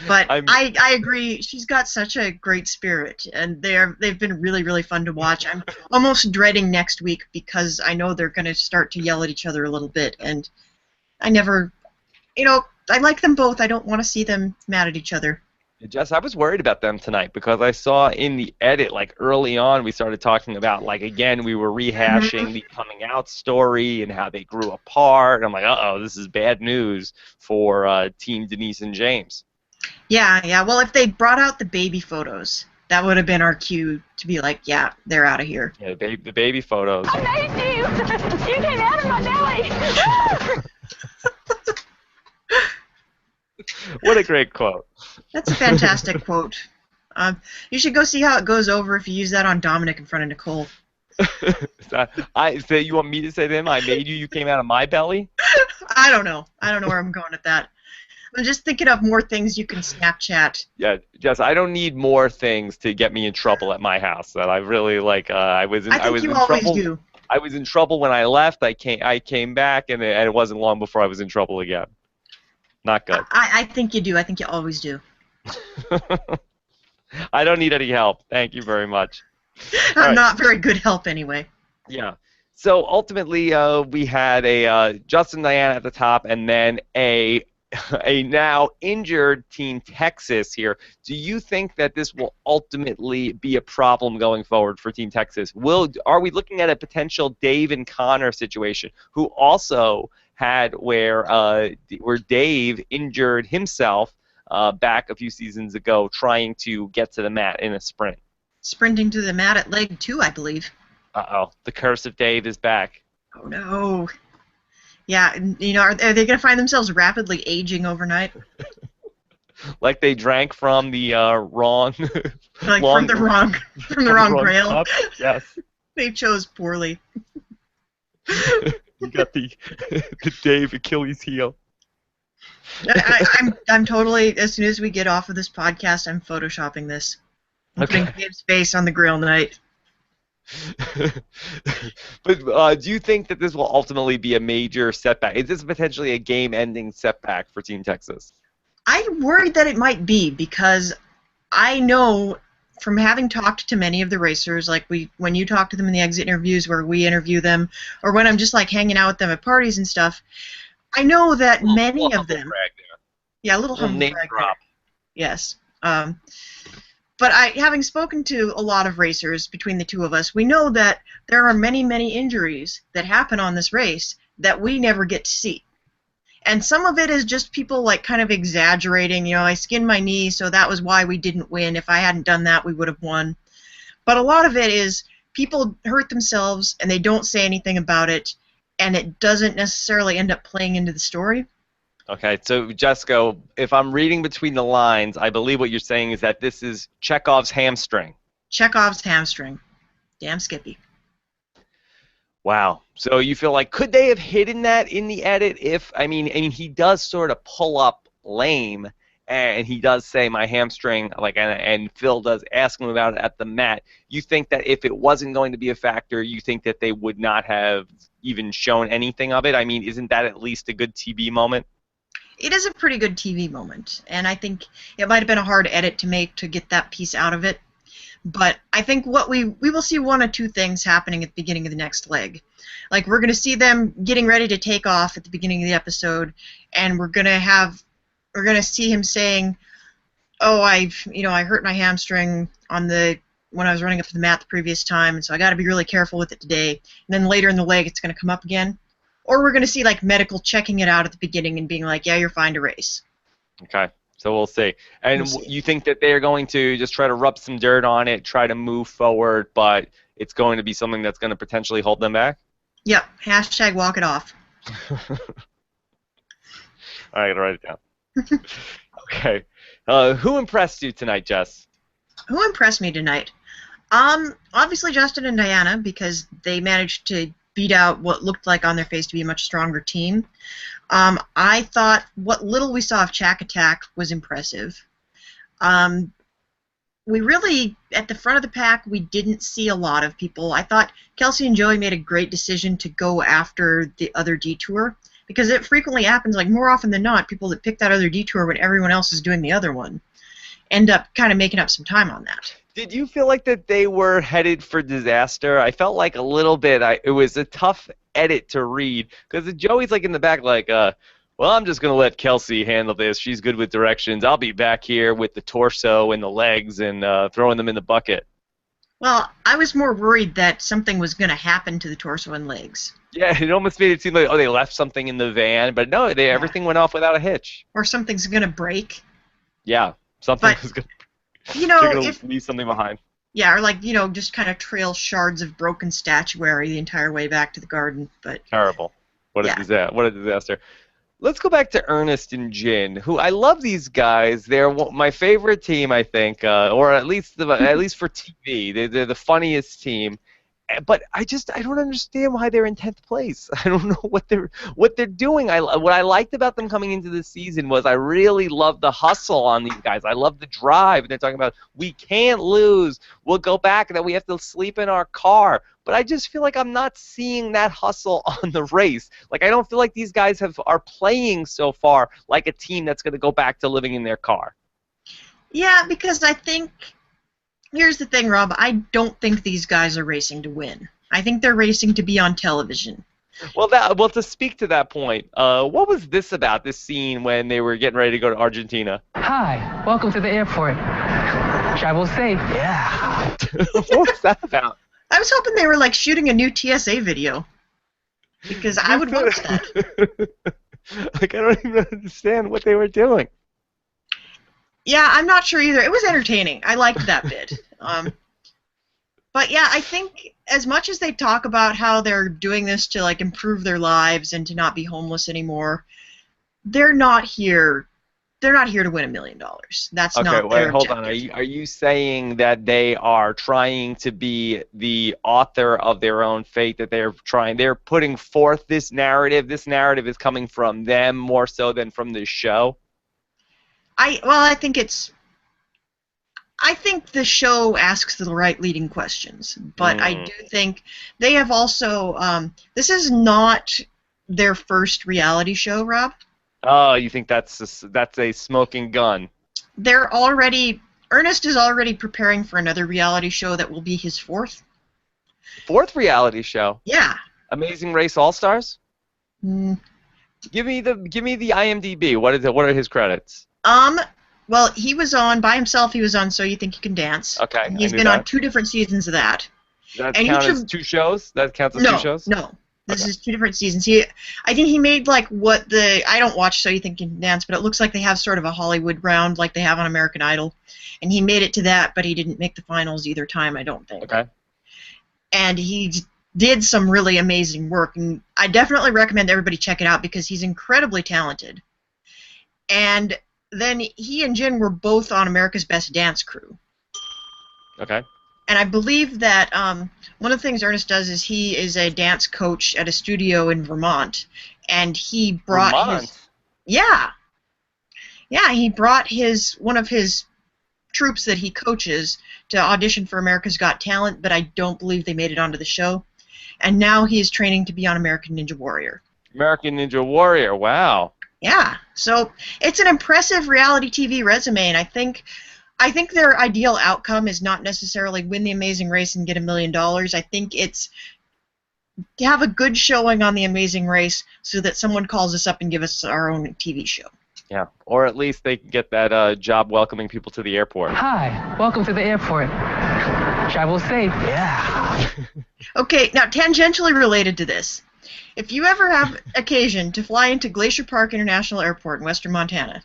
But I agree. She's got such a great spirit, and they've been really fun to watch. I'm almost dreading next week because I know they're going to start to yell at each other a little bit, and I never, I like them both. I don't want to see them mad at each other. Jess, I was worried about them tonight because I saw in the edit, like early on, we started talking about, like, again, we were rehashing the coming out story and how they grew apart. I'm like, uh-oh, this is bad news for Team Denise and James. Yeah. Well, if they brought out the baby photos, that would have been our cue to be like, yeah, they're out of here. Yeah, the baby photos. I made you! You came out of my belly! What a great quote. That's a fantastic quote. You should go see how it goes over if you use that on Dominic in front of Nicole. So you want me to say to him, I made you, you came out of my belly? I don't know. I don't know where I'm going with that. I'm just thinking of more things you can Snapchat. Yeah, Jess, I don't need more things to get me in trouble at my house. That I really like. I was in always trouble. do. I was in trouble when I left. I came back, and it wasn't long before I was in trouble again. Not good. I think you do. I think you always do. I don't need any help. Thank you very much. I'm right. not very good help anyway. Yeah. So ultimately, we had a Justin and Diana at the top, and then a now injured Team Texas here. Do you think that this will ultimately be a problem going forward for Team Texas? Are we looking at a potential Dave and Connor situation, who also had where Dave injured himself back a few seasons ago trying to get to the mat in a sprint? Sprinting to the mat at leg 2, I believe. Uh-oh. The curse of Dave is back. Oh, no. Yeah, are they going to find themselves rapidly aging overnight? Like they drank from the wrong... Like from the wrong grail? Cup? Yes. They chose poorly. You got the Dave Achilles heel. I'm totally, as soon as we get off of this podcast, I'm photoshopping this. I'm putting Dave's face on the grill night. But do you think that this will ultimately be a major setback? Is this potentially a game-ending setback for Team Texas? I'm worried that it might be, because I know from having talked to many of the racers, like when you talk to them in the exit interviews where we interview them, or when I'm just like hanging out with them at parties and stuff, I know that many of them... Yeah, a little humble name brag drop. there. Yes. But having spoken to a lot of racers between the two of us, we know that there are many, many injuries that happen on this race that we never get to see. And some of it is just people like kind of exaggerating, I skinned my knee, so that was why we didn't win. If I hadn't done that, we would have won. But a lot of it is people hurt themselves and they don't say anything about it, and it doesn't necessarily end up playing into the story. Okay, so Jessica, if I'm reading between the lines, I believe what you're saying is that this is Chekhov's hamstring. Chekhov's hamstring. Damn Skippy. Wow. So you feel like, could they have hidden that in the edit? I mean, he does sort of pull up lame, and he does say my hamstring, and Phil does ask him about it at the mat. You think that if it wasn't going to be a factor, you think that they would not have even shown anything of it? I mean, isn't that at least a good TV moment? It is a pretty good TV moment, and I think it might have been a hard edit to make to get that piece out of it. But I think what we will see one of two things happening at the beginning of the next leg. Like, we're going to see them getting ready to take off at the beginning of the episode, and we're going to see him saying, "Oh, I hurt my hamstring when I was running up to the mat the previous time, and so I got to be really careful with it today." And then later in the leg, it's going to come up again. Or we're going to see, like, medical checking it out at the beginning and being like, yeah, you're fine to race. Okay, so we'll see. And you think that they're going to just try to rub some dirt on it, try to move forward, but it's going to be something that's going to potentially hold them back? Yep, hashtag walk it off. All right, I got to write it down. Okay. Who impressed you tonight, Jess? Who impressed me tonight? Obviously Justin and Diana, because they managed to beat out what looked like on their face to be a much stronger team. I thought what little we saw of Chac Attack was impressive. We really, at the front of the pack, we didn't see a lot of people. I thought Kelsey and Joey made a great decision to go after the other detour, because it frequently happens, like more often than not, people that pick that other detour when everyone else is doing the other one end up kind of making up some time on that. Did you feel like that they were headed for disaster? I felt like a little bit. It was a tough edit to read because Joey's like in the back like, well, I'm just going to let Kelsey handle this. She's good with directions. I'll be back here with the torso and the legs and throwing them in the bucket. Well, I was more worried that something was going to happen to the torso and legs. Yeah, it almost made it seem like, they left something in the van. But no, everything went off without a hitch. Or something's going to break. Yeah, something was going to... You know, they're going to leave something behind. Yeah, or like, just kind of trail shards of broken statuary the entire way back to the garden. But terrible. What a disaster. Let's go back to Ernest and Jin, who I love these guys. They're my favorite team, I think, or at least for TV. They're the funniest team. But I don't understand why they're in 10th place. I don't know what they're doing. What I liked about them coming into this season was I really love the hustle on these guys. I love the drive. They're talking about we can't lose. We'll go back and then we have to sleep in our car. But I just feel like I'm not seeing that hustle on the race. Like I don't feel like these guys are playing so far like a team that's going to go back to living in their car. Yeah, because I think. Here's the thing, Rob. I don't think these guys are racing to win. I think they're racing to be on television. Well, to speak to that point, what was this about, this scene when they were getting ready to go to Argentina? Hi, welcome to the airport. Travel safe. Yeah. What was that about? I was hoping they were like shooting a new TSA video. Because I would watch that. Like, I don't even understand what they were doing. Yeah, I'm not sure either. It was entertaining. I liked that bit. But yeah, I think as much as they talk about how they're doing this to like improve their lives and to not be homeless anymore, they're not here. They're not here to win $1 million. That's not their wait, hold objective. on. Are you saying that they are trying to be the author of their own fate? That they're putting forth this narrative? This narrative is coming from them more so than from the show. I think the show asks the right leading questions, but I do think they have also. This is not their first reality show, Rob. Oh, you think that's a smoking gun? Ernest is already preparing for another reality show that will be his fourth. Fourth reality show? Yeah. Amazing Race All Stars? Mm. Give me the IMDb. What are his credits? Well, he was on by himself. He was on So You Think You Can Dance. Okay. And he's been on 2 different seasons of that. Does that count as 2 shows? That counts as 2 shows? No. This is 2 different seasons. I think he made like I don't watch So You Think You Can Dance, but it looks like they have sort of a Hollywood round like they have on American Idol. And he made it to that, but he didn't make the finals either time, I don't think. Okay. And he did some really amazing work, and I definitely recommend everybody check it out because he's incredibly talented. And then he and Jin were both on America's Best Dance Crew. Okay. And I believe that one of the things Ernest does is he is a dance coach at a studio in Vermont, and he brought he brought one of his troops that he coaches to audition for America's Got Talent, but I don't believe they made it onto the show. And now he is training to be on American Ninja Warrior. American Ninja Warrior, wow. Yeah, so it's an impressive reality TV resume, and I think their ideal outcome is not necessarily win the Amazing Race and get $1 million. I think it's to have a good showing on the Amazing Race so that someone calls us up and give us our own TV show. Yeah, or at least they can get that job welcoming people to the airport. Hi, welcome to the airport. Travel safe. Yeah. Okay, now tangentially related to this. If you ever have occasion to fly into Glacier Park International Airport in western Montana,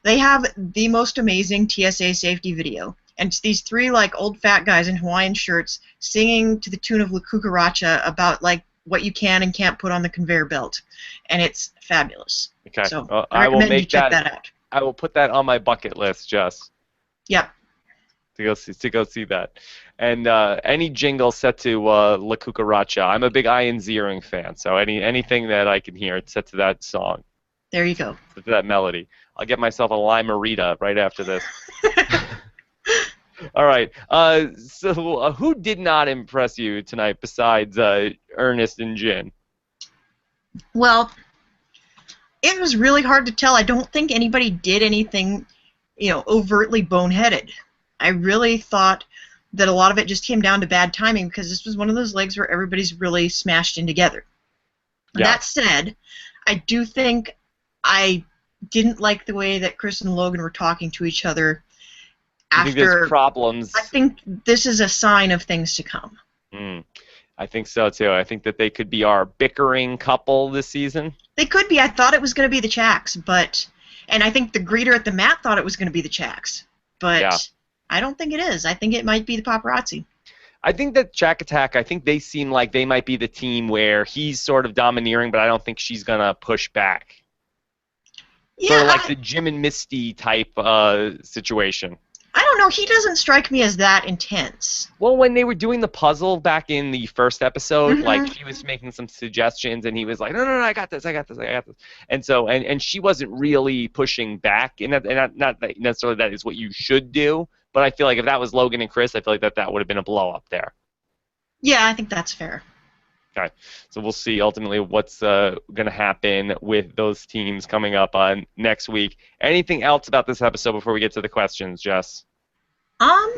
they have the most amazing TSA safety video. And it's these 3 like old fat guys in Hawaiian shirts singing to the tune of La Cucaracha about like what you can and can't put on the conveyor belt. And it's fabulous. Okay. So well, I will recommend make you check that out. I will put that on my bucket list, Jess. Yep. To go see that. And any jingle set to La Cucaracha. I'm a big Ian Ziering fan, so anything that I can hear set to that song. There you go. Set to that melody. I'll get myself a Lime-A-Rita right after this. All right. So who did not impress you tonight besides Ernest and Jin? Well, it was really hard to tell. I don't think anybody did anything, overtly boneheaded. I really thought that a lot of it just came down to bad timing because this was one of those legs where everybody's really smashed in together. Yeah. That said, I do think I didn't like the way that Chris and Logan were talking to each other after. You think there's problems? I think this is a sign of things to come. I think so, too. I think that they could be our bickering couple this season. They could be. I thought it was going to be the Chacks, and I think the greeter at the mat thought it was going to be the Chacks, but yeah. I don't think it is. I think it might be the paparazzi. I think that Jack Attack, I think they seem like they might be the team where he's sort of domineering, but I don't think she's going to push back. Sort of Yeah, like the Jim and Misty type situation. I don't know. He doesn't strike me as that intense. Well, when they were doing the puzzle back in the first episode, like Mhm. she was making some suggestions, and he was like, "No, I got this, I got this, I got this," and so and she wasn't really pushing back, and not that necessarily that is what you should do, but I feel like if that was Logan and Chris, I feel like that would have been a blow up there. Yeah, I think that's fair. Okay, so we'll see ultimately what's going to happen with those teams coming up on next week. Anything else about this episode before we get to the questions, Jess? Um,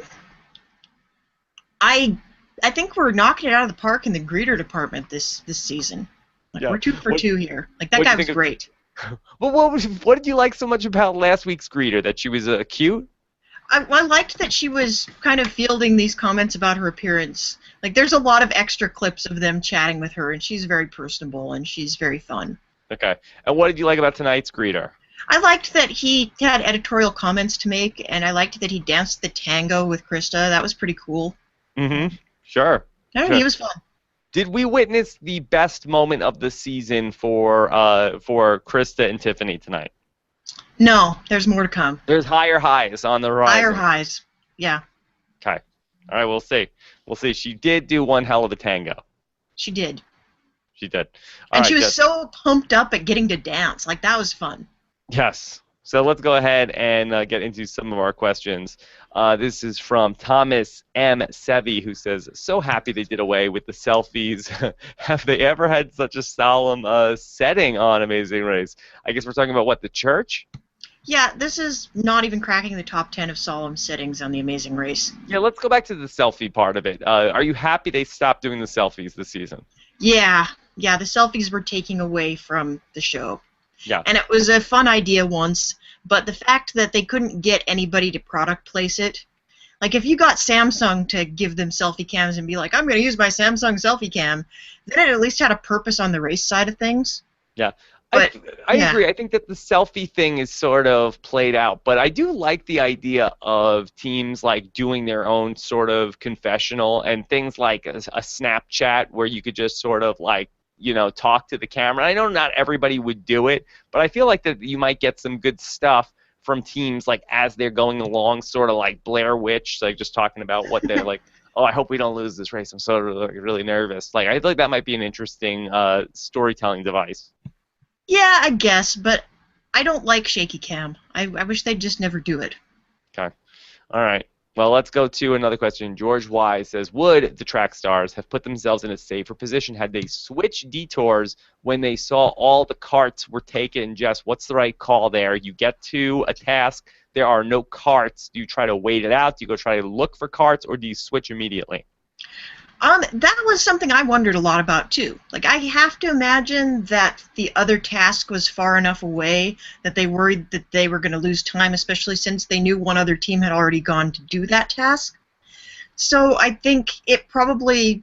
I I think we're knocking it out of the park in the greeter department this season. Like Yeah. we're 2 for 2 here. Like that what'd guy you was think of- great. Well, what did you like so much about last week's greeter? That she was cute? I liked that she was kind of fielding these comments about her appearance. Like there's a lot of extra clips of them chatting with her, and she's very personable and she's very fun. Okay. And what did you like about tonight's greeter? I liked that he had editorial comments to make, and I liked that he danced the tango with Krista. That was pretty cool. Mm-hmm. Sure. I don't know, Sure. he was fun. Did we witness the best moment of the season for Krista and Tiffany tonight? No, there's more to come. There's higher highs on the horizon. Higher highs. Yeah, Okay. All right, we'll see. We'll see. She did do one hell of a tango. she did. She did. All And right, she was Jess. so pumped up at getting to dance. Like, that was fun. Yes. So let's go ahead and get into some of our questions. This is from Thomas M. Sevi, who says, "So happy they did away with the selfies. Have they ever had such a solemn setting on Amazing Race?" I guess we're talking about, what, the church? Yeah, this is not even cracking the top 10 of solemn settings on The Amazing Race. Yeah, let's go back to the selfie part of it. Are you happy they stopped doing the selfies this season? Yeah, the selfies were taking away from the show. Yeah. And it was a fun idea once, but the fact that they couldn't get anybody to product place it, like if you got Samsung to give them selfie cams and be like, I'm going to use my Samsung selfie cam, then it at least had a purpose on the race side of things. Yeah. But, I yeah. agree. I think that the selfie thing is sort of played out, but I do like the idea of teams like doing their own sort of confessional and things like a Snapchat where you could just sort of like, talk to the camera. I know not everybody would do it, but I feel like that you might get some good stuff from teams like as they're going along, sort of like Blair Witch, like just talking about what they're like. Oh, I hope we don't lose this race. I'm so really nervous. Like I feel like that might be an interesting storytelling device. Yeah, I guess, but I don't like shaky cam. I wish they'd just never do it. Okay. All right. Well, let's go to another question. George Y says, would the track stars have put themselves in a safer position had they switched detours when they saw all the carts were taken? Jess, what's the right call there? You get to a task, there are no carts. Do you try to wait it out? Do you go try to look for carts, or do you switch immediately? That was something I wondered a lot about too. Like, I have to imagine that the other task was far enough away that they worried that they were going to lose time, especially since they knew one other team had already gone to do that task. So I think they probably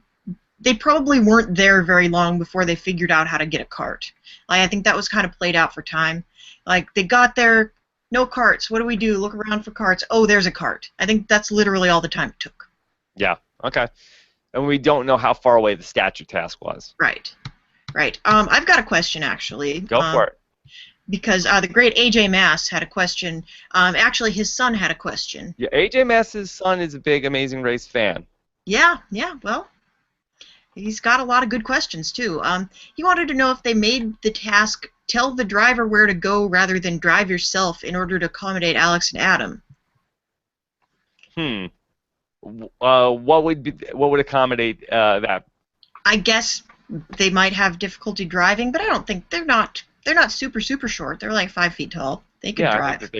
weren't there very long before they figured out how to get a cart. Like, I think that was kind of played out for time. Like, they got there, no carts. What do we do? Look around for carts. Oh, there's a cart. I think that's literally all the time it took. Yeah. Okay. And we don't know how far away the statue task was. Right. I've got a question, actually. Go for it. Because the great AJ Mass had a question. Actually, his son had a question. Yeah, AJ Mass's son is a big Amazing Race fan. Yeah, well, he's got a lot of good questions, too. He wanted to know if they made the task tell the driver where to go rather than drive yourself in order to accommodate Alex and Adam. What would accommodate that? I guess they might have difficulty driving, but I don't think they're not super short. They're like 5 feet tall. They can drive. I think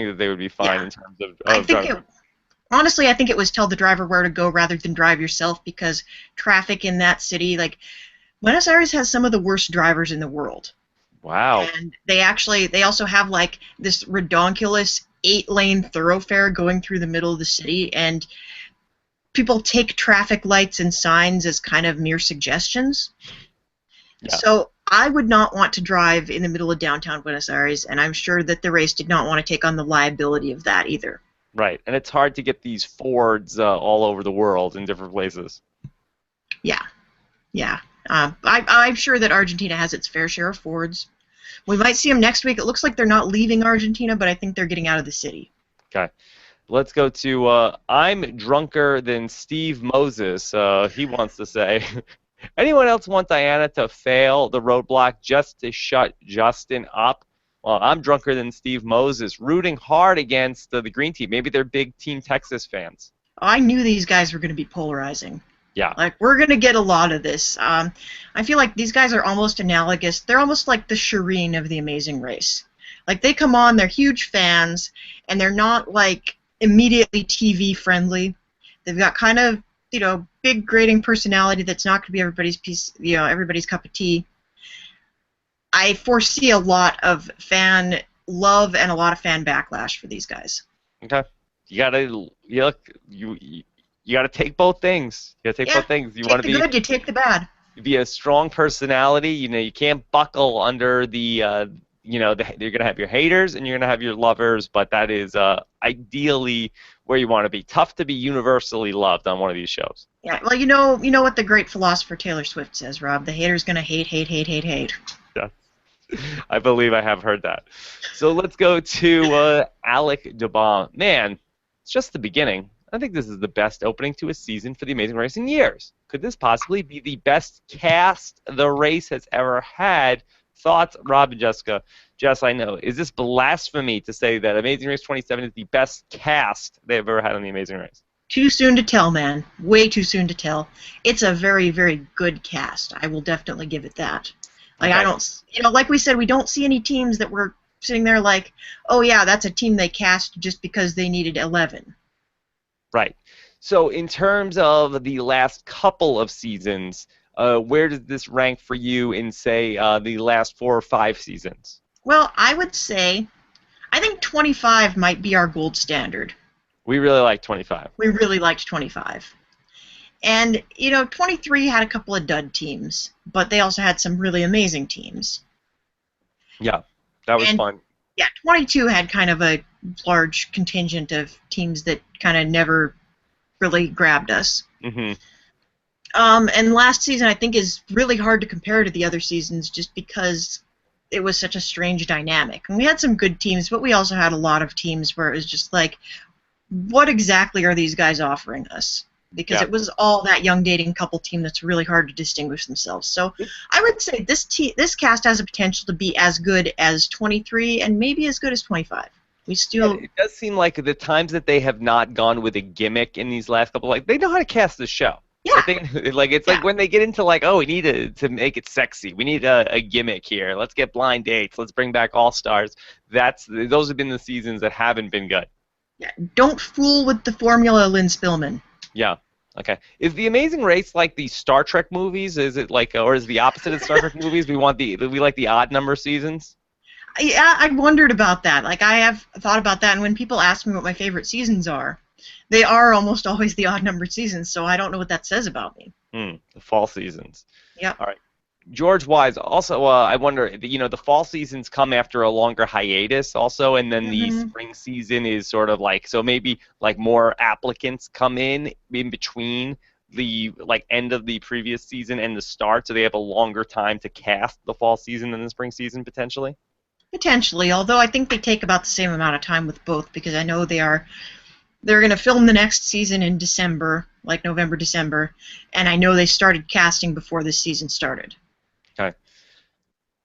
that they would be fine in terms of driving. Honestly, I think it was tell the driver where to go rather than drive yourself, because traffic in that city, like Buenos Aires has some of the worst drivers in the world. Wow. And they also have like this redonkulous 8-lane thoroughfare going through the middle of the city, and people take traffic lights and signs as kind of mere suggestions. Yeah. So I would not want to drive in the middle of downtown Buenos Aires, and I'm sure that the race did not want to take on the liability of that either. Right, and it's hard to get these Fords all over the world in different places. Yeah. I'm sure that Argentina has its fair share of Fords. we might see them next week. It looks like they're not leaving Argentina, but I think they're getting out of the city. Okay. Let's go to I'm drunker than Steve Moses. He wants to say, anyone else want Diana to fail the roadblock just to shut Justin up? Well, I'm drunker than Steve Moses, rooting hard against the green team. Maybe they're big Team Texas fans. I knew these guys were going to be polarizing. Yeah. Like, we're going to get a lot of this. I feel like these guys are almost analogous. They're almost like the Shireen of The Amazing Race. Like, they come on, they're huge fans, and they're not, like, immediately TV friendly. They've got kind of, big grating personality that's not going to be everybody's cup of tea. I foresee a lot of fan love and a lot of fan backlash for these guys. Okay. You gotta take both things. You gotta take both things. You want to be good, you take the bad. Be a strong personality. You can't buckle under the you're gonna have your haters and you're gonna have your lovers, but that is ideally where you want to be. Tough to be universally loved on one of these shows. Yeah, well, you know what the great philosopher Taylor Swift says, Rob. The hater's gonna hate. Yeah. I believe I have heard that. So let's go to Alec DeBaum. Man, it's just the beginning. I think this is the best opening to a season for The Amazing Race in years. Could this possibly be the best cast the race has ever had? Thoughts, Rob and Jessica? Jess, I know. Is this blasphemy to say that Amazing Race 27 is the best cast they've ever had on The Amazing Race? Too soon to tell, man. Way too soon to tell. It's a very, very good cast. I will definitely give it that. Like, okay. I don't, like we said, we don't see any teams that were sitting there like, oh yeah, that's a team they cast just because they needed 11. Right. So in terms of the last couple of seasons, where does this rank for you in, say, the last 4 or 5 seasons? Well, I would say, I think 25 might be our gold standard. We really like 25. We really liked 25. And, 23 had a couple of dud teams, but they also had some really amazing teams. Yeah, that was fun. Yeah, 22 had kind of a large contingent of teams that kind of never really grabbed us. Mm-hmm. And last season, I think, is really hard to compare to the other seasons just because it was such a strange dynamic. And we had some good teams, but we also had a lot of teams where it was just like, what exactly are these guys offering us? Because it was all that young dating couple team that's really hard to distinguish themselves. So I would say this cast has a potential to be as good as 23 and maybe as good as 25. We still. It does seem like the times that they have not gone with a gimmick in these last couple, like they know how to cast the show. Yeah. Like when they get into like, oh, we need to make it sexy. We need a gimmick here. Let's get blind dates. Let's bring back All Stars. Those have been the seasons that haven't been good. Yeah. Don't fool with the formula, Lynn Spillman. Yeah. Okay. Is The Amazing Race like the Star Trek movies? Is it like, or is the opposite of Star Trek movies? We like the odd number seasons. Yeah, I wondered about that. Like, I have thought about that, and when people ask me what my favorite seasons are, they are almost always the odd numbered seasons. So I don't know what that says about me. The fall seasons. Yeah. All right. George Wise, also, I wonder, the fall seasons come after a longer hiatus also, and then the spring season is sort of like, so maybe like more applicants come in between the like end of the previous season and the start, so they have a longer time to cast the fall season than the spring season potentially? Potentially, although I think they take about the same amount of time with both, because I know they're going to film the next season in December, like November, December, and I know they started casting before this season started. Okay.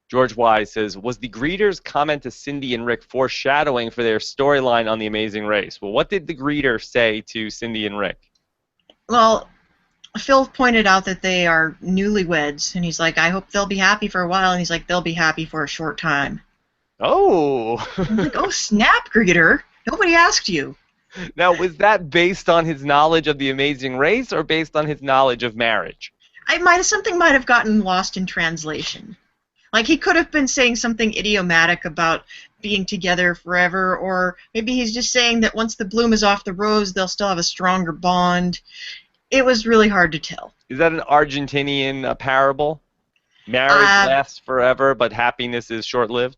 George Wise says, was the greeter's comment to Cindy and Rick foreshadowing for their storyline on The Amazing Race? Well, what did the greeter say to Cindy and Rick? Well, Phil pointed out that they are newlyweds, and he's like, I hope they'll be happy for a while, and he's like, they'll be happy for a short time. Oh! I'm like, oh, snap, greeter. Nobody asked you. Now, was that based on his knowledge of The Amazing Race or based on his knowledge of marriage? Something might have gotten lost in translation. Like, he could have been saying something idiomatic about being together forever, or maybe he's just saying that once the bloom is off the rose, they'll still have a stronger bond. It was really hard to tell. Is that an Argentinian parable? Marriage lasts forever, but happiness is short-lived?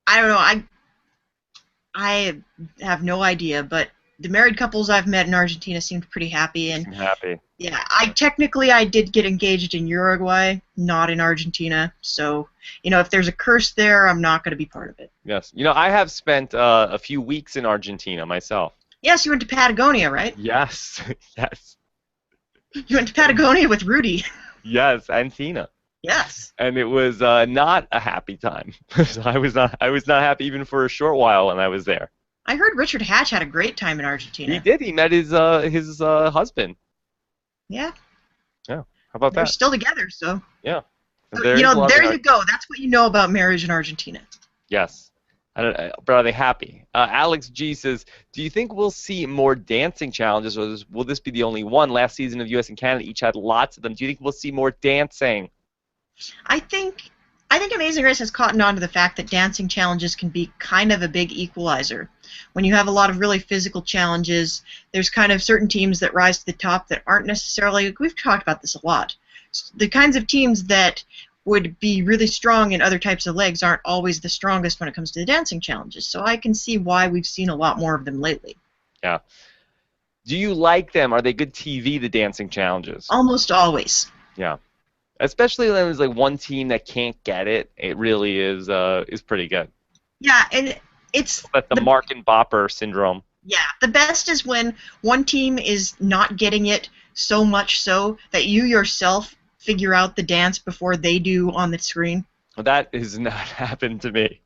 I don't know. I have no idea, but the married couples I've met in Argentina seemed pretty happy, and I'm happy. yeah, I did get engaged in Uruguay, not in Argentina. So, if there's a curse there, I'm not going to be part of it. Yes. I have spent a few weeks in Argentina myself. Yes, you went to Patagonia, right? Yes. Yes. You went to Patagonia with Rudy. Yes, and Tina. Yes. And it was not a happy time. I was not happy even for a short while when I was there. I heard Richard Hatch had a great time in Argentina. He did. He met his husband. Yeah. Yeah. How about They're that? still together, so. Yeah. So, There is love there in you go. That's what you know about marriage in Argentina. Yes. But are they happy? Alex G says, do you think we'll see more dancing challenges, or will this be the only one? Last season of U.S. and Canada each had lots of them. Do you think we'll see more dancing? I think Amazing Race has cottoned on to the fact that dancing challenges can be kind of a big equalizer. When you have a lot of really physical challenges, there's kind of certain teams that rise to the top that aren't necessarily, we've talked about this a lot, the kinds of teams that would be really strong in other types of legs aren't always the strongest when it comes to the dancing challenges. So I can see why we've seen a lot more of them lately. Yeah. Do you like them? Are they good TV, the dancing challenges? Almost always. Yeah. Especially when there's like one team that can't get it. It really is pretty good. Yeah, and it's That's the Mark and Bopper syndrome. Yeah, the best is when one team is not getting it so much so that you yourself figure out the dance before they do on the screen. That has not happened to me.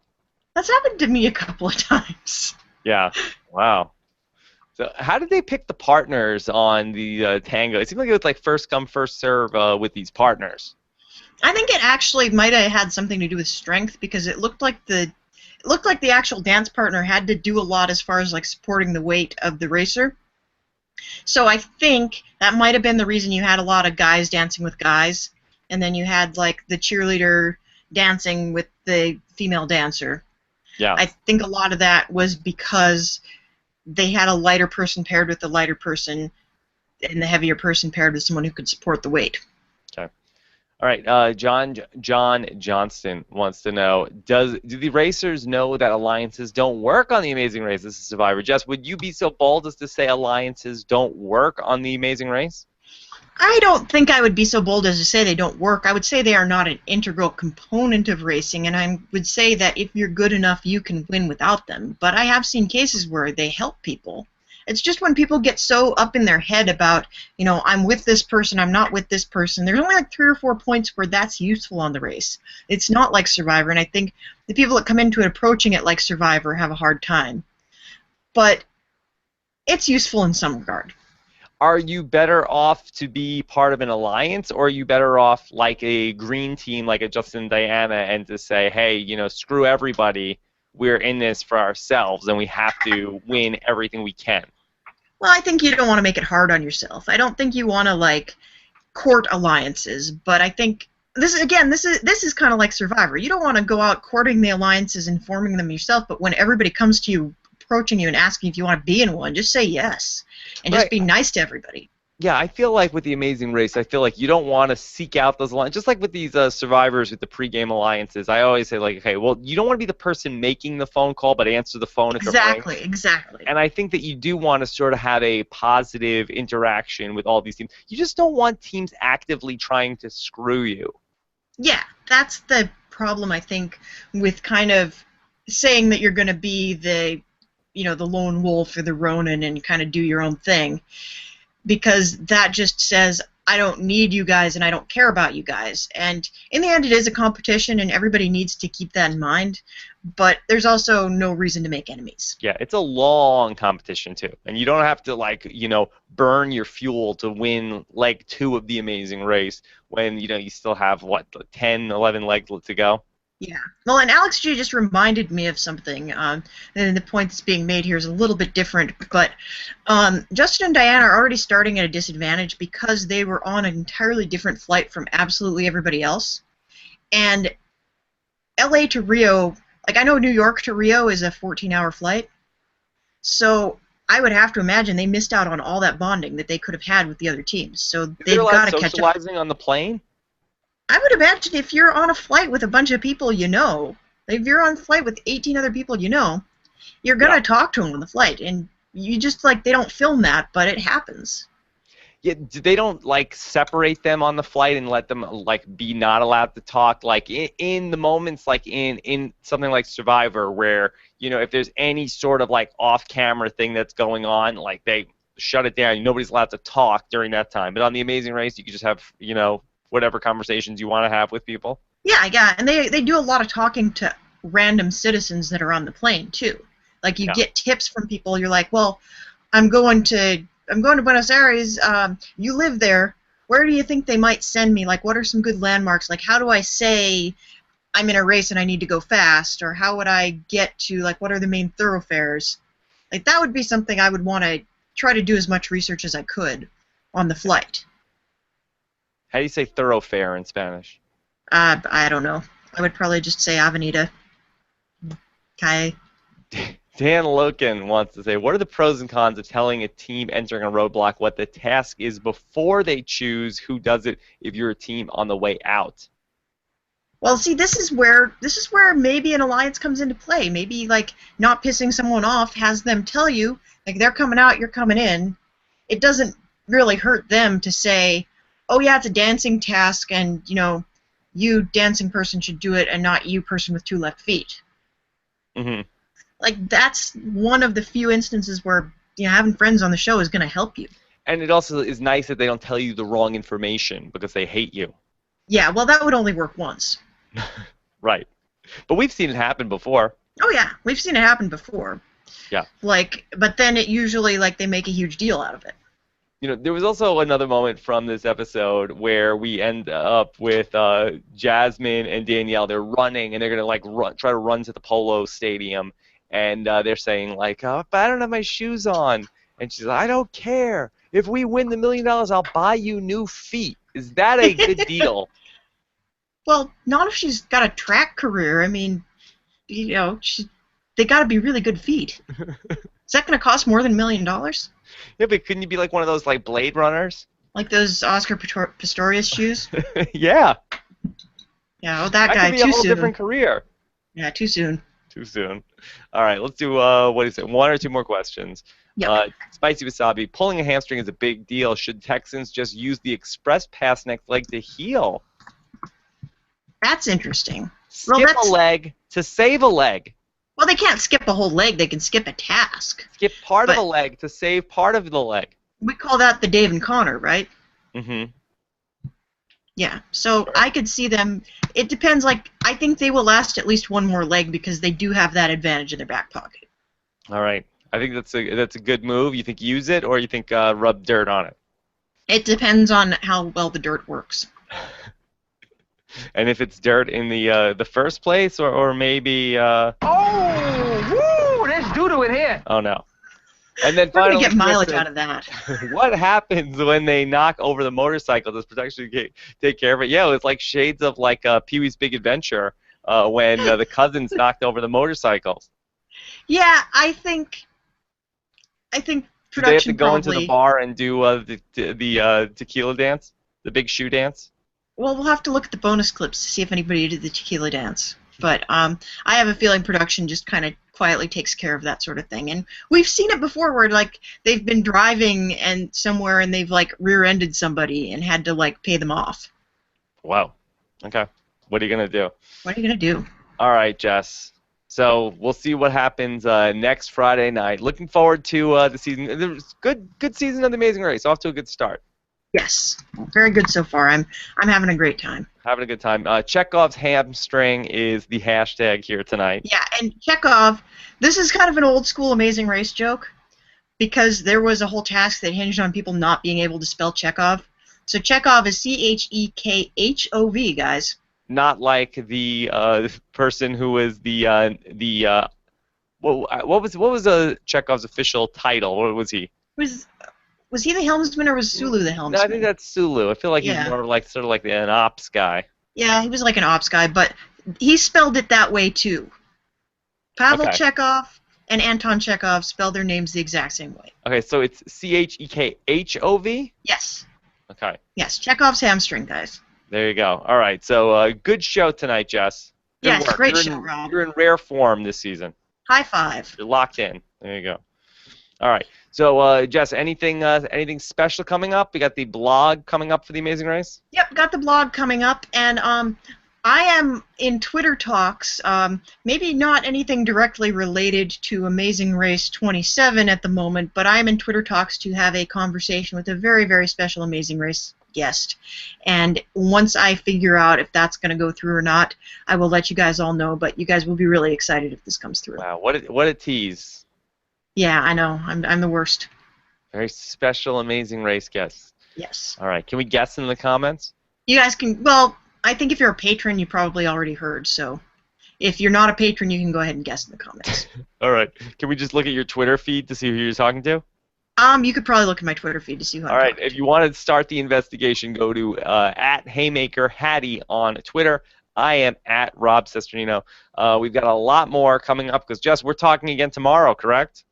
That's happened to me a couple of times. Yeah. Wow. So how did they pick the partners on the tango? It seemed like it was like first come, first serve with these partners. I think it actually might have had something to do with strength, because it looked like the actual dance partner had to do a lot as far as like supporting the weight of the racer. So I think that might have been the reason you had a lot of guys dancing with guys, and then you had like the cheerleader dancing with the female dancer. Yeah. I think a lot of that was because they had a lighter person paired with a lighter person, and the heavier person paired with someone who could support the weight. Okay. All right. John Johnston wants to know: do the racers know that alliances don't work on the Amazing Race? This is Survivor. Jess, would you be so bold as to say alliances don't work on the Amazing Race? I don't think I would be so bold as to say they don't work. I would say they are not an integral component of racing, and I would say that if you're good enough, you can win without them. But I have seen cases where they help people. It's just when people get so up in their head about, I'm with this person, I'm not with this person, there's only like 3 or 4 points where that's useful on the race. It's not like Survivor, and I think the people that come into it approaching it like Survivor have a hard time. But it's useful in some regard. Are you better off to be part of an alliance, or are you better off like a green team, like a Justin and Diana, and to say, hey, screw everybody, we're in this for ourselves, and we have to win everything we can? Well, I think you don't want to make it hard on yourself. I don't think you want to court alliances, but I think this is kind of like Survivor. You don't want to go out courting the alliances and forming them yourself, but when everybody comes to you, approaching you and asking if you want to be in one, just say yes, and just be nice to everybody. Yeah, I feel like with the Amazing Race, I feel like you don't want to seek out those alliances. Just like with these survivors with the pregame alliances, I always say, okay, well, you don't want to be the person making the phone call, but answer the phone if it rings. Exactly. And I think that you do want to sort of have a positive interaction with all these teams. You just don't want teams actively trying to screw you. Yeah, that's the problem, I think, with kind of saying that you're going to be the lone wolf or the Ronin and kind of do your own thing. Because that just says, I don't need you guys and I don't care about you guys. And in the end, it is a competition, and everybody needs to keep that in mind. But there's also no reason to make enemies. Yeah, it's a long competition, too. And you don't have to, burn your fuel to win leg 2 of the Amazing Race when, you still have, 10, 11 legs to go? Yeah. Well, and Alex G just reminded me of something, and the point that's being made here is a little bit different, but Justin and Diana are already starting at a disadvantage because they were on an entirely different flight from absolutely everybody else. And LA to Rio, I know New York to Rio is a 14-hour flight, so I would have to imagine they missed out on all that bonding that they could have had with the other teams. So they've got to catch up. Socializing on the plane? I would imagine if you're on a flight with a bunch of people if you're on a flight with 18 other people you're going to talk to them on the flight. And you just like they don't film that, but it happens. Yeah, they don't like separate them on the flight and let them like be not allowed to talk. Like in the moments, like in something like Survivor, where if there's any sort of like off-camera thing that's going on, like they shut it down. Nobody's allowed to talk during that time. But on The Amazing Race, you can just have whatever conversations you want to have with people. Yeah, and they do a lot of talking to random citizens that are on the plane too. Like you get tips from people. You're like, well, I'm going to Buenos Aires. You live there. Where do you think they might send me? Like, what are some good landmarks? Like, how do I say I'm in a race and I need to go fast? Or how would I get to, like, what are the main thoroughfares? Like, that would be something I would want to try to do as much research as I could on the flight. How do you say thoroughfare in Spanish? I don't know. I would probably just say Avenida. Okay. Dan Loken wants to say, what are the pros and cons of telling a team entering a roadblock what the task is before they choose who does it if you're a team on the way out? Well, see, this is where maybe an alliance comes into play. Maybe like not pissing someone off has them tell you like they're coming out, you're coming in. It doesn't really hurt them to say, "Oh yeah, it's a dancing task, and you dancing person should do it, and not you person with 2 left feet." Mm-hmm. Like that's one of the few instances where having friends on the show is going to help you. And it also is nice that they don't tell you the wrong information because they hate you. Yeah, well, that would only work once. Right. But we've seen it happen before. Oh yeah, we've seen it happen before. Yeah. But then it usually they make a huge deal out of it. There was also another moment from this episode where we end up with Jasmine and Danielle. They're running and they're gonna try to run to the Polo Stadium. And they're saying, like, oh, but I don't have my shoes on. And she's like, I don't care. If we win the $1 million, I'll buy you new feet. Is that a good deal? Well, not if she's got a track career. I mean, they got to be really good feet. Is that going to cost more than $1 million? Yeah, but couldn't you be like one of those, like, Blade Runners? Like those Oscar Pistorius shoes? Yeah. Yeah, that guy, could be too a whole soon. different career. Yeah, too soon. Too soon. All right, let's do, what is it, 1 or 2 more questions. Yep. Spicy Wasabi, pulling a hamstring is a big deal. Should Texans just use the express pass next leg to heal? That's interesting. Skip a leg to save a leg. Well, they can't skip a whole leg. They can skip a task. Skip part of a leg to save part of the leg. We call that the Dave and Connor, right? Mm-hmm. Yeah, so I could see them. It depends. Like, I think they will last at least 1 more leg because they do have that advantage in their back pocket. All right. I think that's a good move. You think use it or you think rub dirt on it? It depends on how well the dirt works. And if it's dirt in the first place or maybe. Oh, woo! There's doo-doo in here. Oh no. And then We're finally, going to get mileage Kristen, out of that. What happens when they knock over the motorcycle? Does protection take care of it? Yeah, it's like shades of like Pee-wee's Big Adventure when the cousins knocked over the motorcycles. Yeah, I think production Do they have to go probably, into the bar and do the tequila dance, the big shoe dance? Well, we'll have to look at the bonus clips to see if anybody did the tequila dance. But I have a feeling production just kind of quietly takes care of that sort of thing. And we've seen it before where, like, they've been driving and somewhere and they've, like, rear-ended somebody and had to, like, pay them off. Wow. Okay. What are you going to do? What are you going to do? All right, Jess. So we'll see what happens next Friday night. Looking forward to the season. There's good season of The Amazing Race. Off to a good start. Yes. Very good so far. I'm having a great time. Having a good time. Chekhov's hamstring is the hashtag here tonight. Yeah, and Chekhov, this is kind of an old school Amazing Race joke because there was a whole task that hinged on people not being able to spell Chekhov. So Chekhov is Chekhov, guys. Not like the person who was what was Chekhov's official title? What was he? Was he the helmsman or was Sulu the helmsman? No, I think that's Sulu. I feel like he's more like sort of like an ops guy. Yeah, he was like an ops guy, but he spelled it that way too. Pavel Chekhov and Anton Chekhov spell their names the exact same way. Okay, so it's Chekhov? Yes. Okay. Yes, Chekhov's hamstring, guys. There you go. All right, so good show tonight, Jess. Good yes, work. Great show, Rob. You're in rare form this season. High five. You're locked in. There you go. All right. So, Jess, anything special coming up? We got the blog coming up for the Amazing Race. Yep, got the blog coming up, and I am in Twitter talks. Maybe not anything directly related to Amazing Race 27 at the moment, but I am in Twitter talks to have a conversation with a very, very special Amazing Race guest. And once I figure out if that's going to go through or not, I will let you guys all know. But you guys will be really excited if this comes through. Wow, what a tease! Yeah, I know. I'm the worst. Very special Amazing Race guest. Yes. All right. Can we guess in the comments? You guys can. Well, I think if you're a patron, you probably already heard. So, if you're not a patron, you can go ahead and guess in the comments. All right. Can we just look at your Twitter feed to see who you're talking to? You could probably look at my Twitter feed to see who I'm All right. talking If to. you want to start the investigation, go to @HaymakerHattie on Twitter. I am at Rob Cesternino. We've got a lot more coming up because, Jess, we're talking again tomorrow, correct?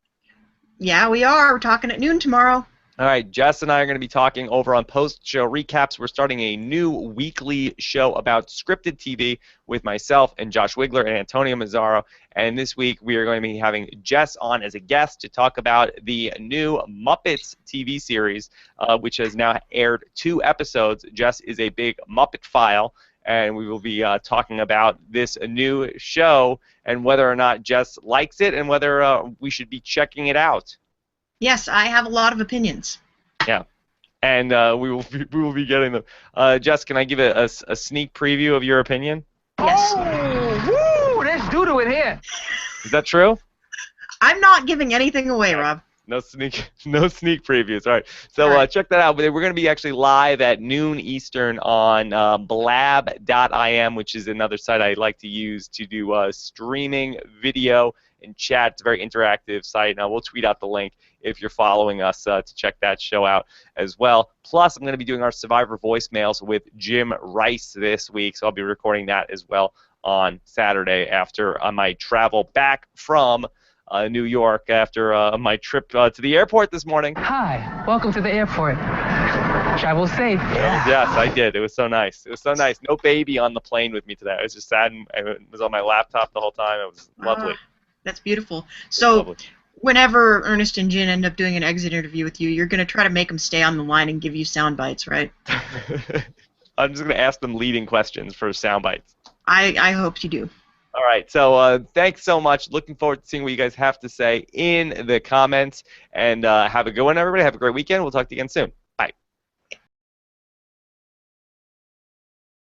Yeah, we are. We're talking at noon tomorrow. All right, Jess and I are going to be talking over on post-show recaps. We're starting a new weekly show about scripted TV with myself and Josh Wigler and Antonio Mazzaro. And this week we are going to be having Jess on as a guest to talk about the new Muppets TV series, which has now aired 2 episodes. Jess is a big Muppet file, and we will be talking about this new show and whether or not Jess likes it and whether we should be checking it out. Yes, I have a lot of opinions. Yeah, and we will be getting them. Jess, can I give a sneak preview of your opinion? Yes. Oh, woo! There's doo-doo in here. Is that true? I'm not giving anything away, Rob. No sneak previews. All right. So check that out. We're going to be actually live at noon Eastern on blab.im, which is another site I like to use to do streaming video and chat. It's a very interactive site. Now we'll tweet out the link if you're following us to check that show out as well. Plus, I'm going to be doing our Survivor voicemails with Jim Rice this week, so I'll be recording that as well on Saturday after my travel back from New York after my trip to the airport this morning. Hi, welcome to the airport. Travel safe. Yes, I did. It was so nice. It was so nice. No baby on the plane with me today. I was just sad and I was on my laptop the whole time. It was lovely. That's beautiful. So, lovely. Whenever Ernest and Jen end up doing an exit interview with you, you're going to try to make them stay on the line and give you sound bites, right? I'm just going to ask them leading questions for sound bites. I hope you do. All right, so thanks so much. Looking forward to seeing what you guys have to say in the comments. And have a good one, everybody. Have a great weekend. We'll talk to you again soon.